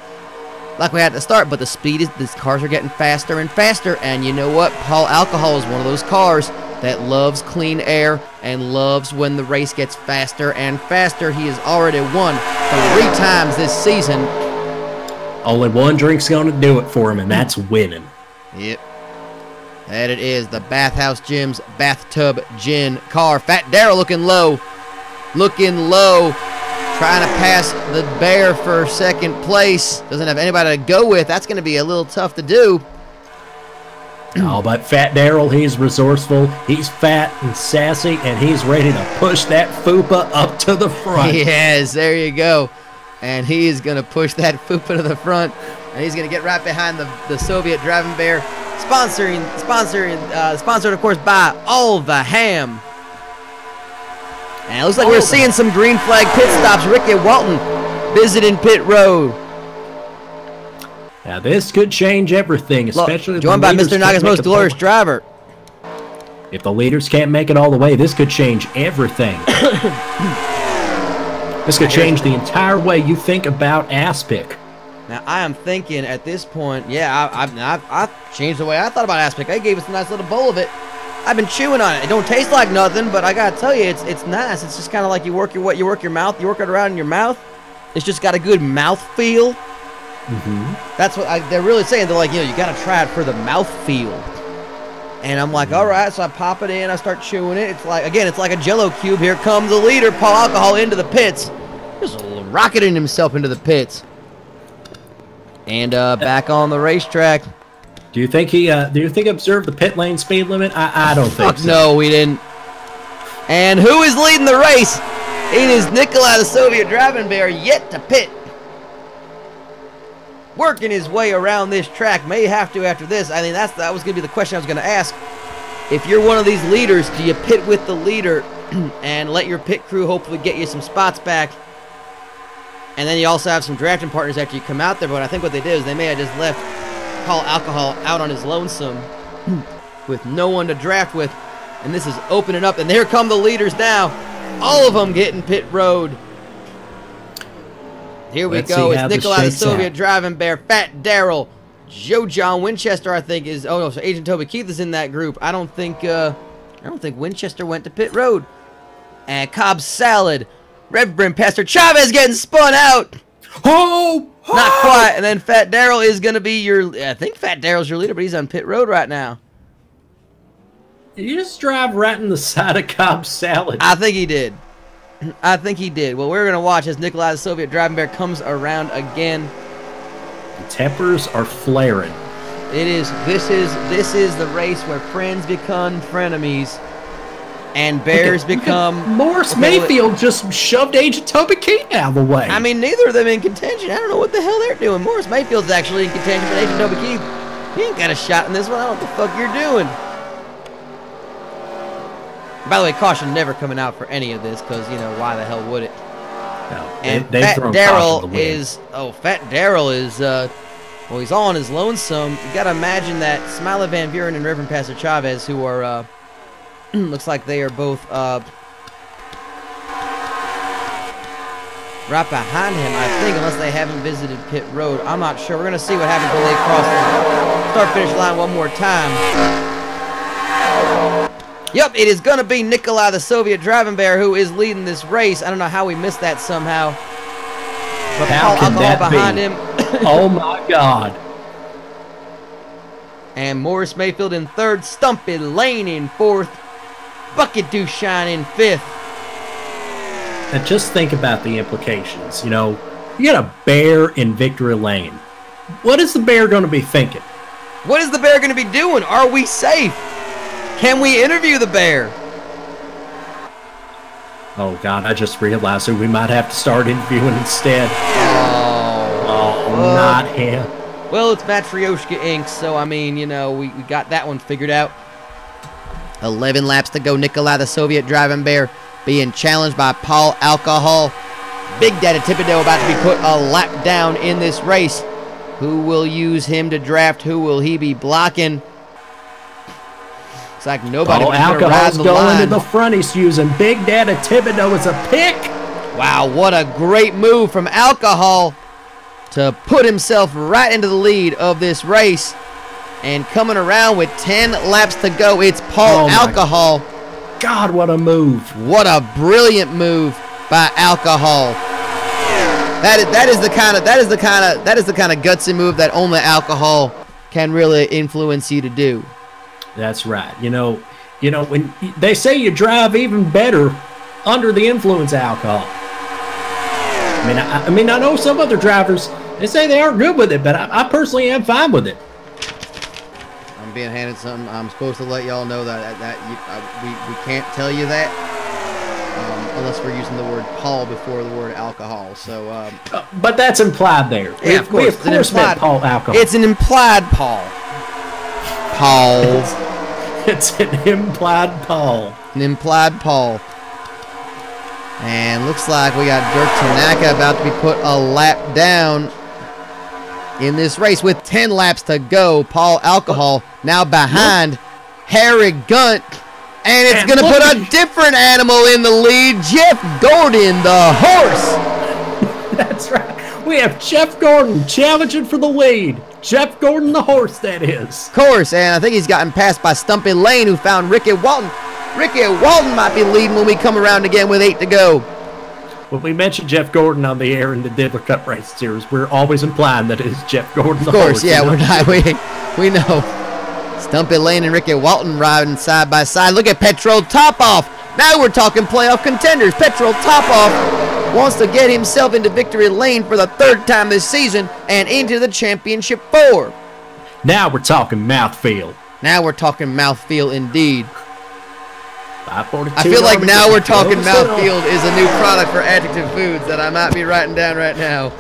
like we had to start, but the speed is, these cars are getting faster and faster. And you know what? Paul Alcohol is one of those cars that loves clean air and loves when the race gets faster and faster. He has already won 3 times this season.
Only one drink's going to do it for him, and that's winning.
Yep. That it is, the Bathhouse Gym's Bathtub Gin car. Fat Darrell looking low. Looking low. Trying to pass the bear for 2nd place. Doesn't have anybody to go with. That's going to be a little tough to do.
Oh, but Fat Darrell, he's resourceful. He's fat and sassy, and he's ready to push that FUPA up to the front.
Yes, there you go. And he is going to push that FUPA to the front. And he's going to get right behind the Soviet Driving Bear. Sponsored, of course, by All the Ham. And it looks like we're seeing some green flag pit stops. Ricky Walton visiting pit road.
Now, this could change everything, especially
joined by Mr. Naga's most glorious driver.
If the leaders can't make it all the way, this could change everything. This could change the entire way you think about Aspic.
Now, I am thinking at this point, yeah, I've changed the way I thought about Aspic. They gave us a nice little bowl of it. I've been chewing on it. It don't taste like nothing, but I gotta tell you, it's nice. It's just kind of like you work your mouth, you work it around in your mouth. It's just got a good mouth feel. That's what they're really saying. They're like, you gotta try it for the mouth feel. And I'm like, all right, so I pop it in, I start chewing it. It's like, again, it's like a Jello cube. Here comes the leader, Paul Alcohol, into the pits. Just rocketing himself into the pits. And back on the racetrack.
Do you think he observed the pit lane speed limit? I don't think so.
No, we didn't. And who is leading the race? It is Nikolai the Soviet Driving Bear, yet to pit. Working his way around this track. May have to after this. I mean, that was going to be the question I was going to ask. If you're one of these leaders, do you pit with the leader and let your pit crew hopefully get you some spots back? And then you also have some drafting partners after you come out there. But I think what they did is they may have just left Paul Alcohol out on his lonesome with no one to draft with. And this is opening up. And here come the leaders now. All of them getting pit road. Here we go. It's Nikolai the Soviet Driving Bear, Fat Daryl, Joe John Winchester. I think is. Oh no, so Agent Toby Keith is in that group. I don't think Winchester went to pit road. And Cobb Salad, Reverend Pastor Chavez getting spun out.
Oh,
not quite. And then Fat Daryl is gonna be your. I think Fat Daryl's your leader, but he's on pit road right now.
Did you just drive right in the side of Cobb Salad?
I think he did. I think he did. Well, we're going to watch as Nikolai the Soviet Driving Bear comes around again.
The tempers are flaring.
This is the race where friends become frenemies and bears become...
Morris Mayfield just shoved Agent Toby Keith out of the way.
I mean, neither of them in contention. I don't know what the hell they're doing. Morris Mayfield's actually in contention, but Agent Toby Keith, he ain't got a shot in this one. I don't know what the fuck you're doing. By the way, caution never coming out for any of this because, why the hell would it?
No,
and Fat Daryl is... Oh, Fat Daryl is... well, he's all on his lonesome. You got to imagine that Smiley Van Buren and Reverend Pastor Chavez, who are... looks like they are both... right behind him, I think, unless they haven't visited pit road. I'm not sure. We're going to see what happens when they cross the start-finish line one more time. Yep, it is going to be Nikolai the Soviet Driving Bear who is leading this race. I don't know how we missed that somehow. But
how
Paul
can that
behind
be?
him.
Oh my God.
And Morris Mayfield in third, Stumpy Lane in fourth, Bucket Dushine in fifth.
And just think about the implications. You got a bear in victory lane. What is the bear going to be thinking?
What is the bear going to be doing? Are we safe? Can we interview the bear?
Oh, God, I just realized that we might have to start interviewing instead. Oh, not him.
Well, it's Matryoshka Inc., so, I mean, we got that one figured out. 11 laps to go. Nikolai the Soviet Driving Bear being challenged by Paul Alcohol. Big Daddy Thibodeau about to be put a lap down in this race. Who will use him to draft? Who will he be blocking? It's like nobody
Paul Alcohol's going to the front. He's using Big Daddy Thibodeau as a pick.
Wow, what a great move from Alcohol to put himself right into the lead of this race. And coming around with 10 laps to go, it's Paul Alcohol.
God, what a move.
What a brilliant move by Alcohol. That is the kind of gutsy move that only Alcohol can really influence you to do.
That's right. When they say you drive even better under the influence of alcohol. I mean, I know some other drivers, they say they aren't good with it, but I personally am fine with it.
I'm being handed something. I'm supposed to let y'all know that we can't tell you that unless we're using the word Paul before the word alcohol. So,
but that's implied there.
Yeah, of course.
We of course meant Paul Alcohol.
It's an implied Paul.
It's an implied Paul.
An implied Paul. And looks like we got Dirk Tanaka about to be put a lap down in this race with 10 laps to go. Paul Alcohol now behind Harry Gunt And it's going to put a different animal in the lead. Jeff Gordon, the horse.
That's right. We have Jeff Gordon challenging for the lead. Jeff Gordon, the horse, that is.
Of course, and I think he's gotten passed by Stumpy Lane, who found Ricky Walton. Ricky Walton might be leading when we come around again with 8 to go.
When we mention Jeff Gordon on the air in the Diddler Cup Race Series, we're always implying that it is Jeff Gordon, the horse.
Of course, yeah, we're not. We know. Stumpy Lane and Ricky Walton riding side by side. Look at Petrol Topoff. Now we're talking playoff contenders. Petrol Topoff wants to get himself into victory lane for the 3rd time this season and into the championship 4.
Now we're talking mouthfeel.
Now we're talking mouthfeel indeed.
542
I feel like now we're talking mouthfeel is a new product for Adjective Foods that I might be writing down right now.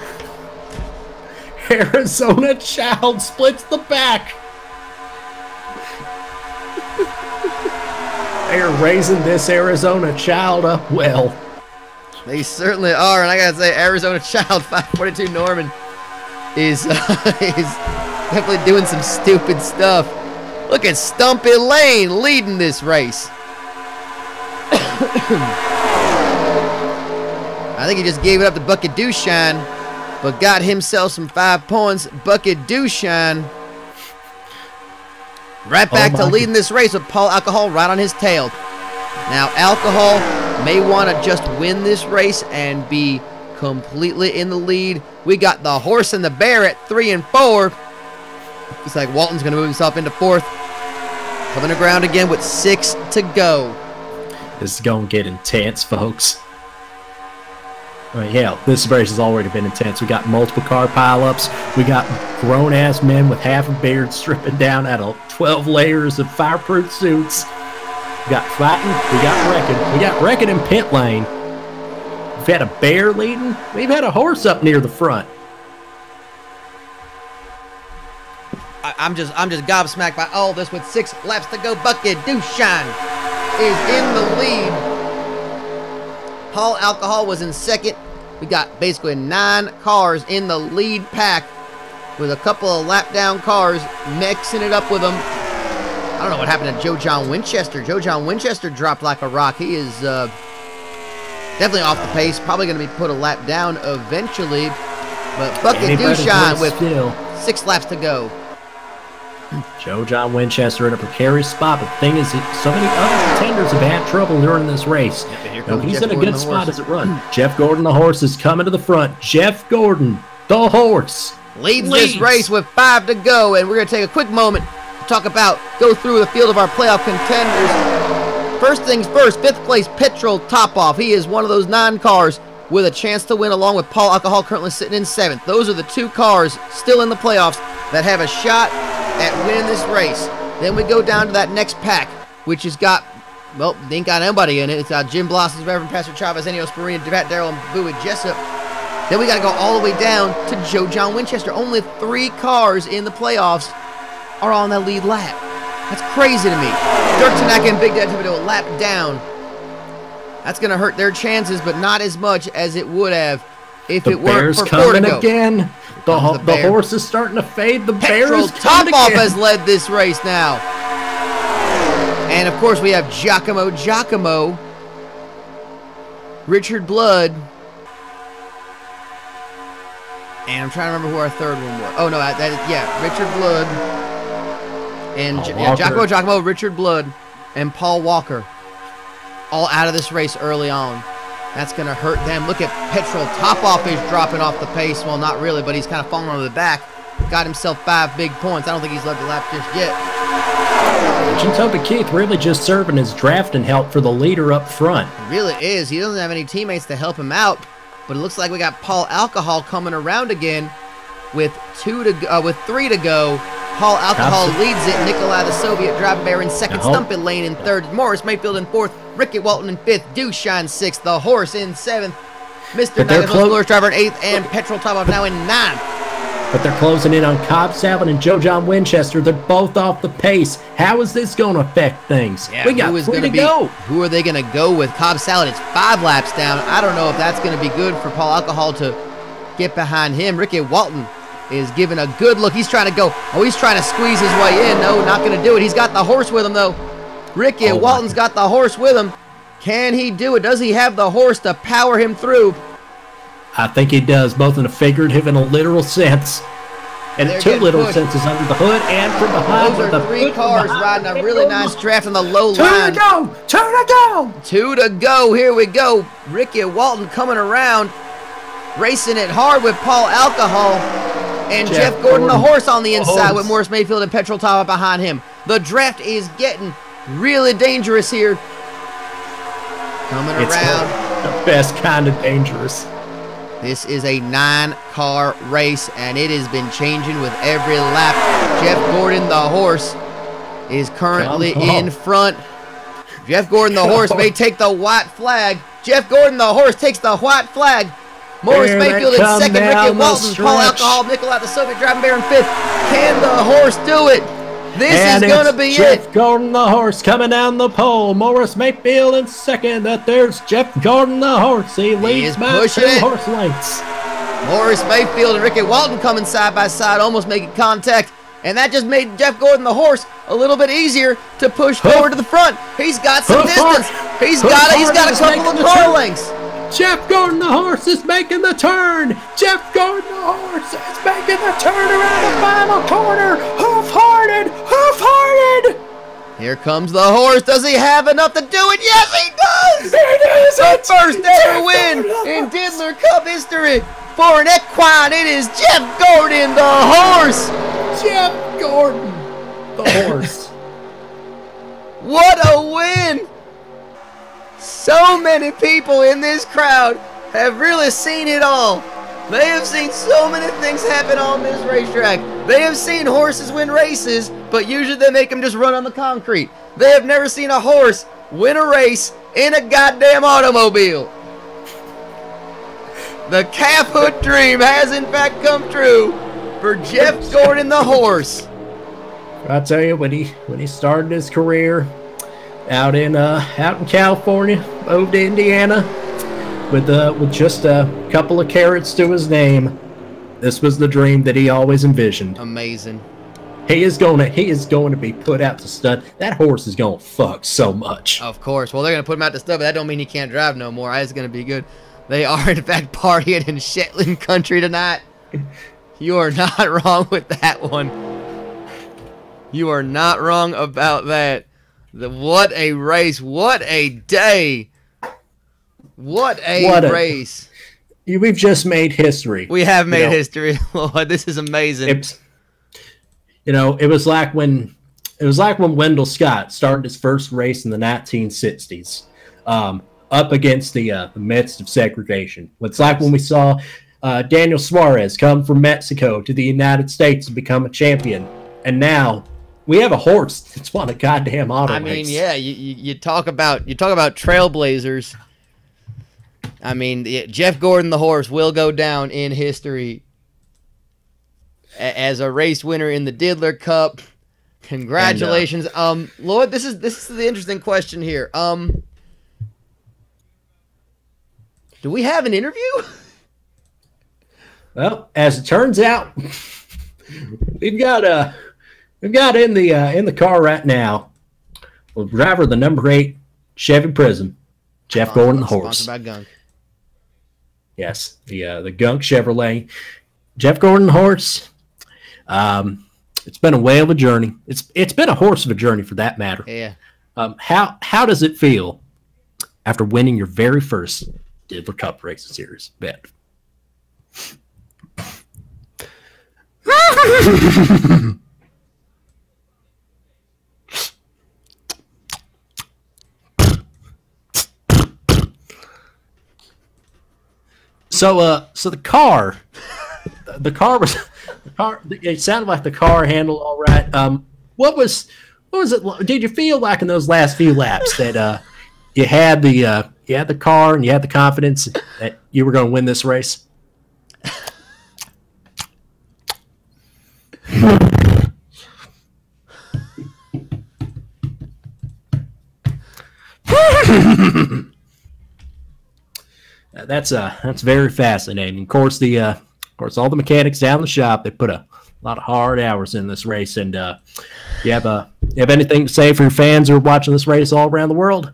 Arizona Child splits the back. They're raising this Arizona Child up well.
They certainly are, and I gotta say, Arizona Child 542 Norman is definitely doing some stupid stuff. Look at Stumpy Lane leading this race. I think he just gave it up to Bucket Dooshine, but got himself some 5 points. Bucket Dooshine right back to leading this race with Paul Alcohol right on his tail. Now, Alcohol may want to just win this race and be completely in the lead. We got the horse and the bear at 3 and 4. Looks like Walton's going to move himself into 4th. Coming to ground again with 6 to go.
This is going to get intense, folks. Yeah, this race has already been intense. We got multiple car pileups. We got grown-ass men with half a beard stripping down out of 12 layers of fireproof suits. We got fighting. We got wrecking. We got wrecking in pit lane. We've had a bear leading. We've had a horse up near the front.
I'm just gobsmacked by all this with 6 laps to go. Bucket Dooshine is in the lead. Paul Alcohol was in 2nd. We got basically 9 cars in the lead pack with a couple of lap down cars mixing it up with them. I don't know what happened to Joe John Winchester. Joe John Winchester dropped like a rock. He is definitely off the pace. Probably going to be put a lap down eventually. But Bucket Dooshine with 6 laps to go.
Joe John Winchester in a precarious spot, but the thing is, so many other contenders have had trouble during this race. He's in a good spot as it runs. Jeff Gordon, the horse, is coming to the front. Jeff Gordon, the horse,
leads this race with 5 to go, and we're going to take a quick moment to go through the field of our playoff contenders. First things first, 5th place, Petrol Topoff. He is one of those 9 cars with a chance to win, along with Paul Alcohol currently sitting in 7th. Those are the 2 cars still in the playoffs that have a shot at winning this race. Then we go down to that next pack, which has got, well, they ain't got nobody in it. It's Jim Blossoms, Reverend Pastor Chavez, Ennio Sparina, Pat Darrell, and Bowie Jessup. Then we got to go all the way down to Joe John Winchester. Only 3 cars in the playoffs are on that lead lap. That's crazy to me. Dirk Tanaka and Big Dad Thibodeau a lap down. That's going to hurt their chances, but not as much as it would have if it weren't for 4 to go.
Again. The horse is starting to fade. The bear is coming
Topoff
again.
has led this race now. And, of course, we have Giacomo, Richard Blood, and I'm trying to remember who our 3rd one was. Oh, no, Richard Blood, and Giacomo, Richard Blood, and Paul Walker, all out of this race early on. That's going to hurt them. Look at Petrol Topoff is dropping off the pace. Well, not really, but he's kind of falling on the back. Got himself 5 big points. I don't think he's led the lap just yet.
Toby Keith really just serving as drafting help for the leader up front.
He really is. He doesn't have any teammates to help him out, but it looks like we got Paul Alcohol coming around again with 3 to go. Paul Alcohol leads it. Nikolai the Soviet driving bear in 2nd. Stumpy Lane in 3rd. Morris Mayfield in 4th. Ricky Walton in 5th. Dooshine 6th. The horse in 7th. Mr. Nicholas driver in 8th. And Petrol Topoff now in 9th.
But they're closing in on Cobb Salvin and Joe John Winchester. They're both off the pace. How is this going to affect things?
Yeah,
we got 3 to go.
Who are they going to go with? Cobb Salad, it's 5 laps down. I don't know if that's going to be good for Paul Alcohol to get behind him. Ricky Walton is giving a good look. He's trying to go. Oh, he's trying to squeeze his way in. No, not going to do it. He's got the horse with him, though. Ricky
Oh,
Walton's got the horse with him. Can he do it? Does he have the horse to power him through?
I think he does, both in a figurative and a literal sense. And
They're
two
getting
literal
pushed.
senses under the hood and from behind.
Those are 3 cars riding a really nice draft on the low
Two
line.
to go! 2 to go!
2 to go. Here we go. Ricky Walton coming around, racing it hard with Paul Alcohol. And Jeff Gordon, the horse, on the inside with Morris Mayfield and Petrol Tower behind him. The draft is getting really dangerous here. Coming around.
The best kind of dangerous.
This is a 9-car race, and it has been changing with every lap. Jeff Gordon, the horse, is currently in front. Jeff Gordon, the horse, may take the white flag. Jeff Gordon, the horse, takes the white flag. Morris Mayfield in second. Ricky Walton, Paul Alcohol, Nicolai the Soviet driving bear in 5th. Can the horse do it? This is going to be
Jeff
it.
Gordon, the horse, coming down the pole. Morris Mayfield in second. There's Jeff Gordon, the horse. He leads by 2 horse lengths.
Morris Mayfield and Ricky Walton coming side by side, almost making contact. And that just made Jeff Gordon, the horse, a little bit easier to push forward to the front. He's got some distance. He's got a couple of car lengths.
Jeff Gordon, the horse, is making the turn. Jeff Gordon, the horse, is making the turn around the final corner. Hoof-hearted, hoof-hearted.
Here comes the horse. Does he have enough to do it? Yes, he does.
It is
The first ever win in Diddler Cup history for an equine. It is Jeff Gordon, the horse.
Jeff Gordon, the horse.
What a win! So many people in this crowd have really seen it all. They have seen so many things happen on this racetrack. They have seen horses win races, but usually they make them just run on the concrete. They have never seen a horse win a race in a goddamn automobile. The calf hood dream has in fact come true for Jeff Gordon, the horse.
I tell you, when he started his career out in California, moved to Indiana with just a couple of carrots to his name, this was the dream that he always envisioned.
Amazing.
He is going to be put out to stud. That horse is going to fuck so much.
Of course. Well, they're going to put him out to stud, but that don't mean he can't drive no more. It's going to be good. They are, in fact, partying in Shetland country tonight. You are not wrong with that one. You are not wrong about that. What a race. What a day. What a race.
We've just made history.
We have made history, Lord. This is amazing.
It was like when Wendell Scott started his first race in the 1960s, up against the midst of segregation. It's like when we saw Daniel Suarez come from Mexico to the United States and become a champion, and now we have a horse that's won a goddamn auto race.
I mean, yeah, you talk about trailblazers. I mean, Jeff Gordon, the horse, will go down in history as a race winner in the Diddler Cup. Congratulations. Lloyd, this is the interesting question here. Do we have an interview?
Well, as it turns out, we've got in the car right now the driver of the number 8 Chevy Prism, Jeff Gordon, the horse.
Sponsored by Gunk.
Yes, the Gunk Chevrolet. Jeff Gordon, the horse. It's been a whale of a journey. It's been a horse of a journey for that matter.
Yeah.
How does it feel after winning your very first Diddler Cup Racing Series bet? So the car it sounded like the car handled all right. What was it? Did you feel like in those last few laps that you had the car and you had the confidence that you were going to win this race? That's very fascinating. Of course, all the mechanics down in the shop, they put a lot of hard hours in this race. And you have anything to say for your fans who are watching this race all around the world?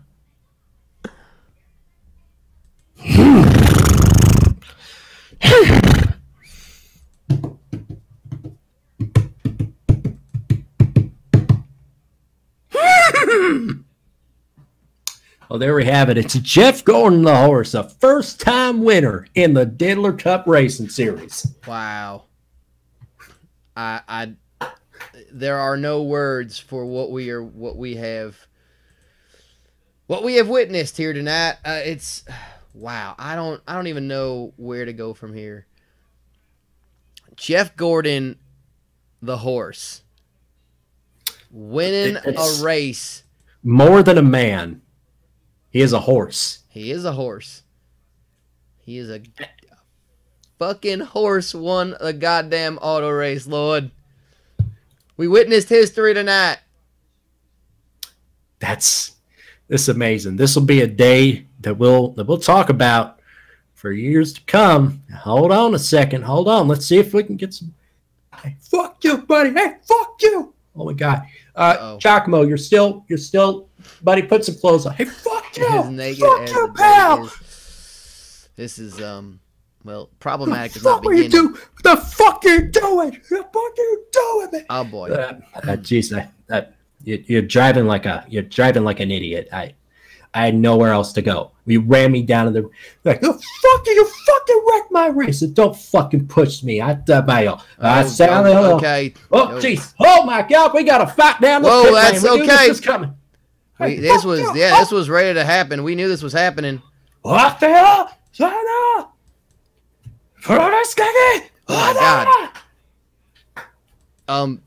Well, there we have it. It's Jeff Gordon, the horse, a first-time winner in the Diddler Cup Racing Series.
Wow. There are no words for what we have witnessed here tonight. It's wow. I don't even know where to go from here. Jeff Gordon, the horse, winning a race.
More than a man. He is a horse.
He is a horse. He is a fucking horse. Won a goddamn auto race, Lord. We witnessed history tonight.
This is amazing. This will be a day that we'll talk about for years to come. Hold on a second. Hold on. Let's see if we can get some. Hey, fuck you, buddy. Hey, fuck you. Oh my God. Giacomo, you're still, buddy. Put some clothes on. Hey, fuck you. Fuck you, pal.
This is well, problematic is
not beginning. What the fuck are you doing? What the fuck are you doing, man?
Oh boy.
Jeez, you're driving like an idiot. I had nowhere else to go. You ran me down to the like. Oh, fuck you! You fucking wrecked my race. And don't fucking push me. Okay. Oh jeez. Oh my God. We got a fight down the pit lane.
That's okay.
This is coming.
This was ready to happen. We knew this was happening.
What the hell? Oh
my God.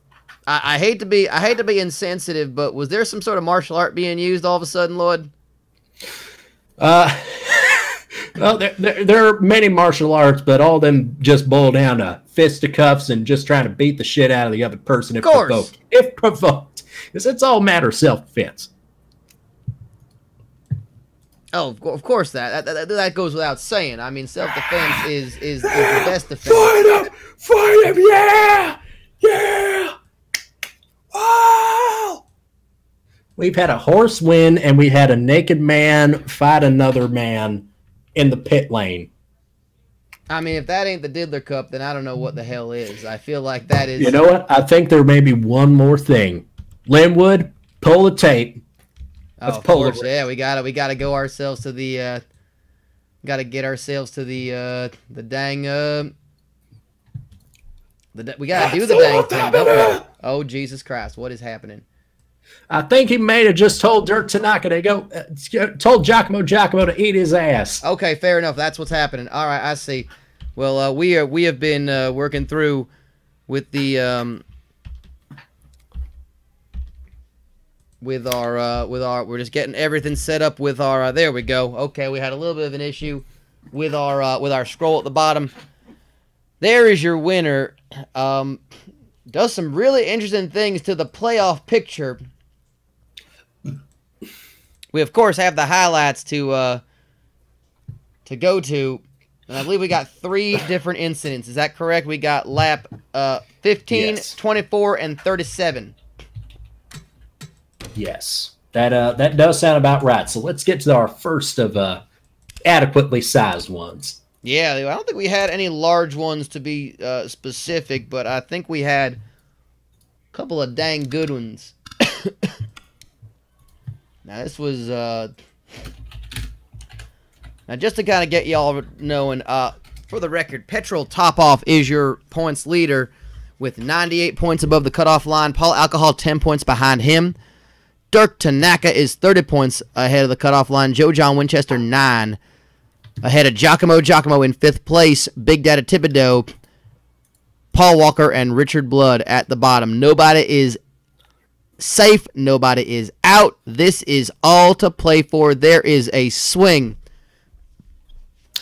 I hate to be insensitive, but was there some sort of martial art being used all of a sudden, Lord?
Well, there are many martial arts, but all of them just boil down to fisticuffs and just trying to beat the shit out of the other person if provoked. If provoked, because it's all a matter of self-defense.
Oh, of course that goes without saying. I mean, self-defense is the best defense.
Fight him, yeah. Wow! We've had a horse win, and we had a naked man fight another man in the pit lane.
I mean, if that ain't the Diddler Cup, then I don't know what the hell is. I feel like that is...
You know what? I think there may be one more thing. Linwood, pull the tape.
Of course, yeah, we gotta go ourselves to the... gotta get ourselves to the dang... we gotta do the dang thing, don't we? Oh, Jesus Christ, what is happening?
I think he may have just told Dirt Tanaka to go, told Giacomo to eat his ass.
Okay, fair enough. That's what's happening. All right, I see. Well, we have been working through with the we're just getting everything set up with our there we go. Okay, we had a little bit of an issue with our scroll at the bottom. There is your winner. Does some really interesting things to the playoff picture. We of course have the highlights to go to, and I believe we got 3 different incidents. Is that correct? We got lap 15, yes. 24, and 37.
Yes, that does sound about right. So let's get to our first of adequately sized ones.
Yeah, I don't think we had any large ones to be specific, but I think we had a couple of dang good ones. Now, this was... now, just to kind of get y'all knowing, for the record, Petrol Topoff is your points leader with 98 points above the cutoff line. Paul Alcohol, 10 points behind him. Dirk Tanaka is 30 points ahead of the cutoff line. Joe John Winchester, 9. Ahead of Giacomo in 5th place. Big Daddy Thibodeau, Paul Walker, and Richard Blood at the bottom. Nobody is safe. Nobody is out. This is all to play for. There is a swing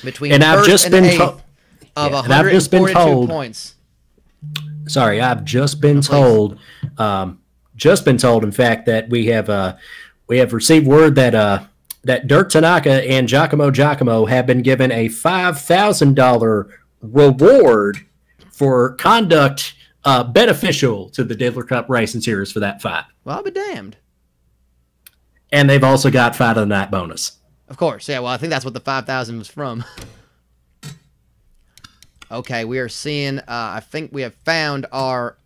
between first and 8th of 142 points.
Sorry, I've just been told. In fact, that we have received word that that Dirk Tanaka and Giacomo have been given a $5,000 reward for conduct beneficial to the Diddler Cup Racing Series for that fight.
Well, I'll be damned.
And they've also got Fight of the Night bonus.
Of course, yeah. Well, I think that's what the 5,000 was from. Okay, we are seeing. I think we have found our.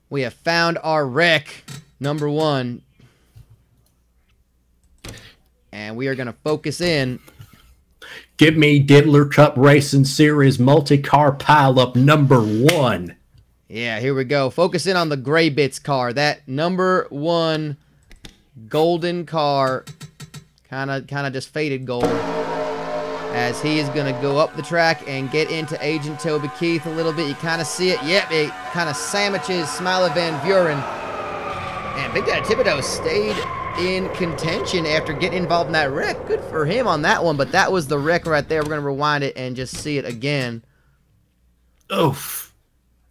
We have found our wreck number 1, and we are going to focus in.
Give me Diddler Cup Racing Series multi-car pileup number 1.
Yeah, here we go. Focus in on the gray bits car. That number 1 golden car, kind of just faded gold, as he is going to go up the track and get into Agent Toby Keith a little bit. You kind of see it. Yep, it kind of sandwiches Smiley Van Buren. And Big Daddy Thibodeau stayed in contention after getting involved in that wreck. Good for him on that one, but that was the wreck right there. We're going to rewind it and just see it again.
Oof.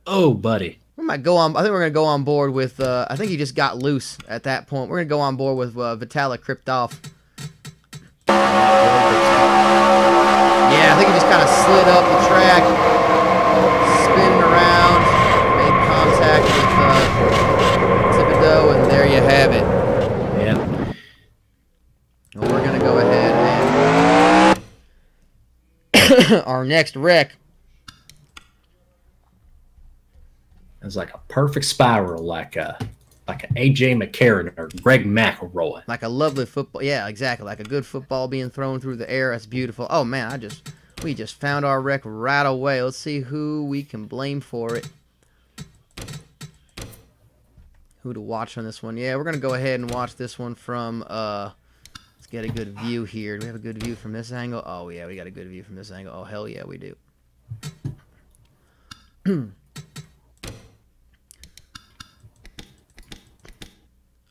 Oh, buddy.
We might go on. I think we're going to go on board with, I think he just got loose at that point. We're going to go on board with Vitalik Kriptov. Yeah, I think he just kind of slid up the track, spinning around, made contact with Thibodeau, and there you have it.
Yeah.
Well, we're going to go ahead and our next wreck.
It's like a perfect spiral, like an AJ McCarron or Greg McElroy.
Like a lovely football. Yeah, exactly. Like a good football being thrown through the air. That's beautiful. Oh, man, we just found our wreck right away. Let's see who we can blame for it. Who to watch on this one. Yeah, we're going to go ahead and watch this one from, let's get a good view here. Do we have a good view from this angle? Oh, yeah, we got a good view from this angle. Oh, hell yeah, we do.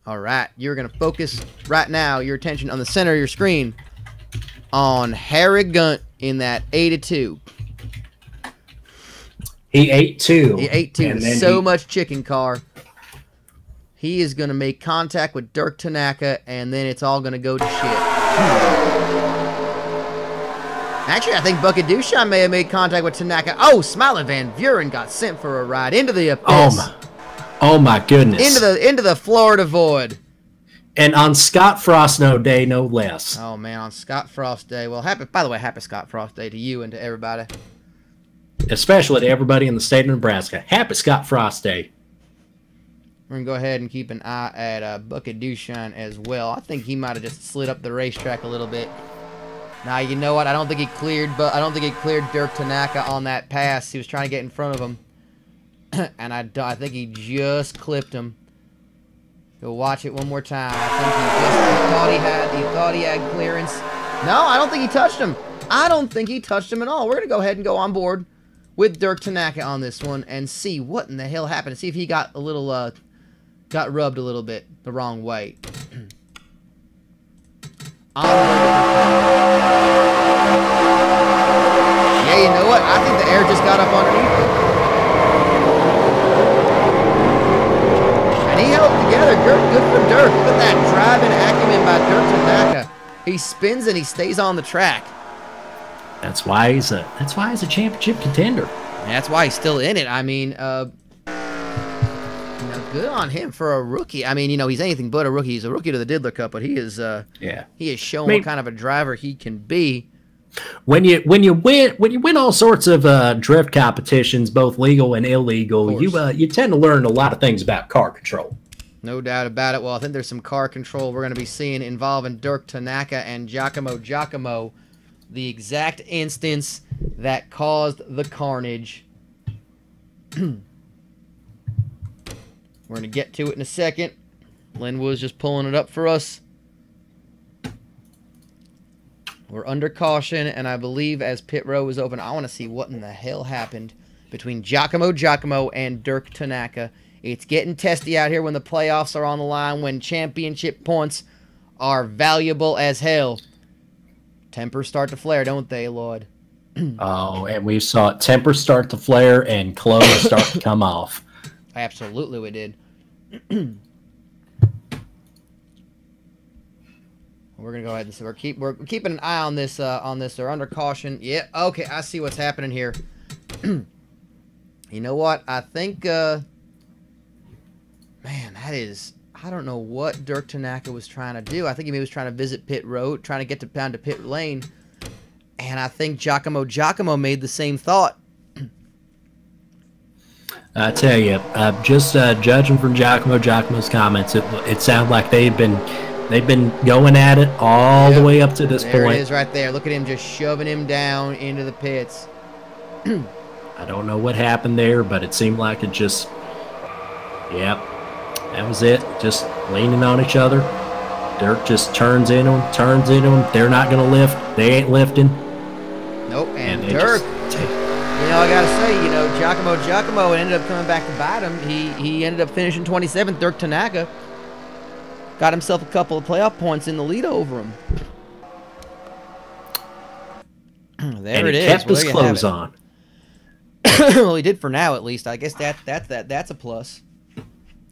All right, you're going to focus right now your attention on the center of your screen on Harry Gunt in that 82.
He ate 2.
He ate 2. So much chicken car. He is going to make contact with Dirk Tanaka, and then it's all going to go to shit. Actually, I think Bucket Duchamp may have made contact with Tanaka. Oh, Smiley Van Buren got sent for a ride into the abyss.
Oh my goodness.
Into the Florida void.
And on Scott Frost Day, no less.
Oh man, on Scott Frost Day. Well, by the way, happy Scott Frost Day to you and to everybody.
Especially to everybody in the state of Nebraska. Happy Scott Frost Day.
We're going to go ahead and keep an eye at Bucket Duchamp as well. I think he might have just slid up the racetrack a little bit. Now, you know what? I don't think he cleared Dirk Tanaka on that pass. He was trying to get in front of him. And I think he just clipped him. Go watch it one more time. I think he thought he had clearance. No, I don't think he touched him. I don't think he touched him at all. We're going to go ahead and go on board with Dirk Tanaka on this one and see what in the hell happened. See if he got a little, got rubbed a little bit the wrong way. Yeah, you know what? I think the air just got up underneath him. And he held it together. Good for Dirk. Look at that driving acumen by Dirk Tanaka. He spins and he stays on the track.
That's why he's a championship contender.
And that's why he's still in it. I mean, good on him for a rookie. I mean, he's anything but a rookie. He's a rookie to the Diddler Cup, but he is he is showing what kind of a driver he can be.
When you win all sorts of drift competitions, both legal and illegal, you tend to learn a lot of things about car control.
No doubt about it. Well, I think there's some car control we're going to be seeing involving Dirk Tanaka and Giacomo, the exact instance that caused the carnage. We're going to get to it in a second. Linwood's just pulling it up for us. We're under caution, and I believe as pit row is open, I want to see what in the hell happened between Giacomo and Dirk Tanaka. It's getting testy out here when the playoffs are on the line, when championship points are valuable as hell. Tempers start to flare, don't they, Lloyd?
Oh, and we saw tempers start to flare and clothes start to come off.
Absolutely, we did. We're gonna go ahead and see. We're keeping an eye on this. They're under caution. Yeah. Okay. I see what's happening here. You know what? I think, man, that is... I don't know what Dirk Tanaka was trying to do. I think he was trying to visit pit road, trying to get down to pit lane. And I think Giacomo made the same thought.
I tell you, just judging from Giacomo's comments, it sounded like they've been going at it all the way up to this point.
There it is right there. Look at him just shoving him down into the pits.
I don't know what happened there, but it seemed like it just, yep, that was it. Just leaning on each other. Dirk just turns into him. They're not going to lift. They ain't lifting.
Nope, and Dirk, you know, I got to say, you know, Giacomo ended up coming back to bite him. He ended up finishing 27th. Dirk Tanaka got himself a couple of playoff points in the lead over him. There it is.
Kept his clothes on.
Well, he did for now, at least. I guess that's a plus.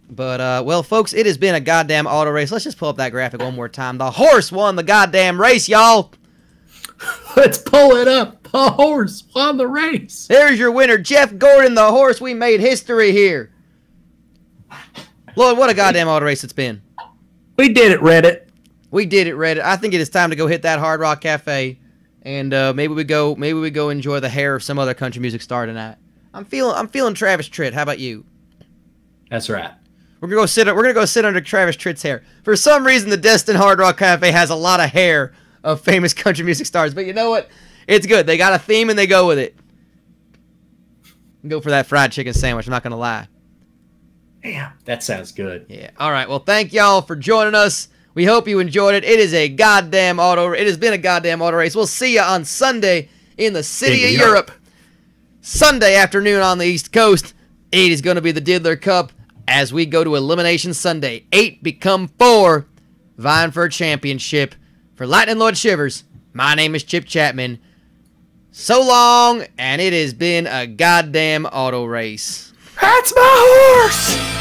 But, well, folks, it has been a goddamn auto race. Let's just pull up that graphic one more time. The horse won the goddamn race, y'all.
Let's pull it up. The horse won the race.
There's your winner, Jeff Gordon, the horse. We made history here. Lord, what a goddamn auto race it's been.
We did it, Reddit.
We did it, Reddit. I think it is time to go hit that Hard Rock Cafe, and maybe we go enjoy the hair of some other country music star tonight. I'm feeling Travis Tritt. How about you?
That's right.
We're gonna go sit under Travis Tritt's hair. For some reason, the Destin Hard Rock Cafe has a lot of hair of famous country music stars, but you know what? It's good. They got a theme and they go with it. Go for that fried chicken sandwich. I'm not gonna lie.
Damn, that sounds good.
Yeah. All right. Well, thank y'all for joining us. We hope you enjoyed it. It has been a goddamn auto race. We'll see you on Sunday in the city of Europe. Sunday afternoon on the East Coast. It is going to be the Diddler Cup as we go to Elimination Sunday. 8 become 4, vying for a championship. For Lightning Lord Shivers, my name is Chip Chapman. So long, and it has been a goddamn auto race.
That's my horse!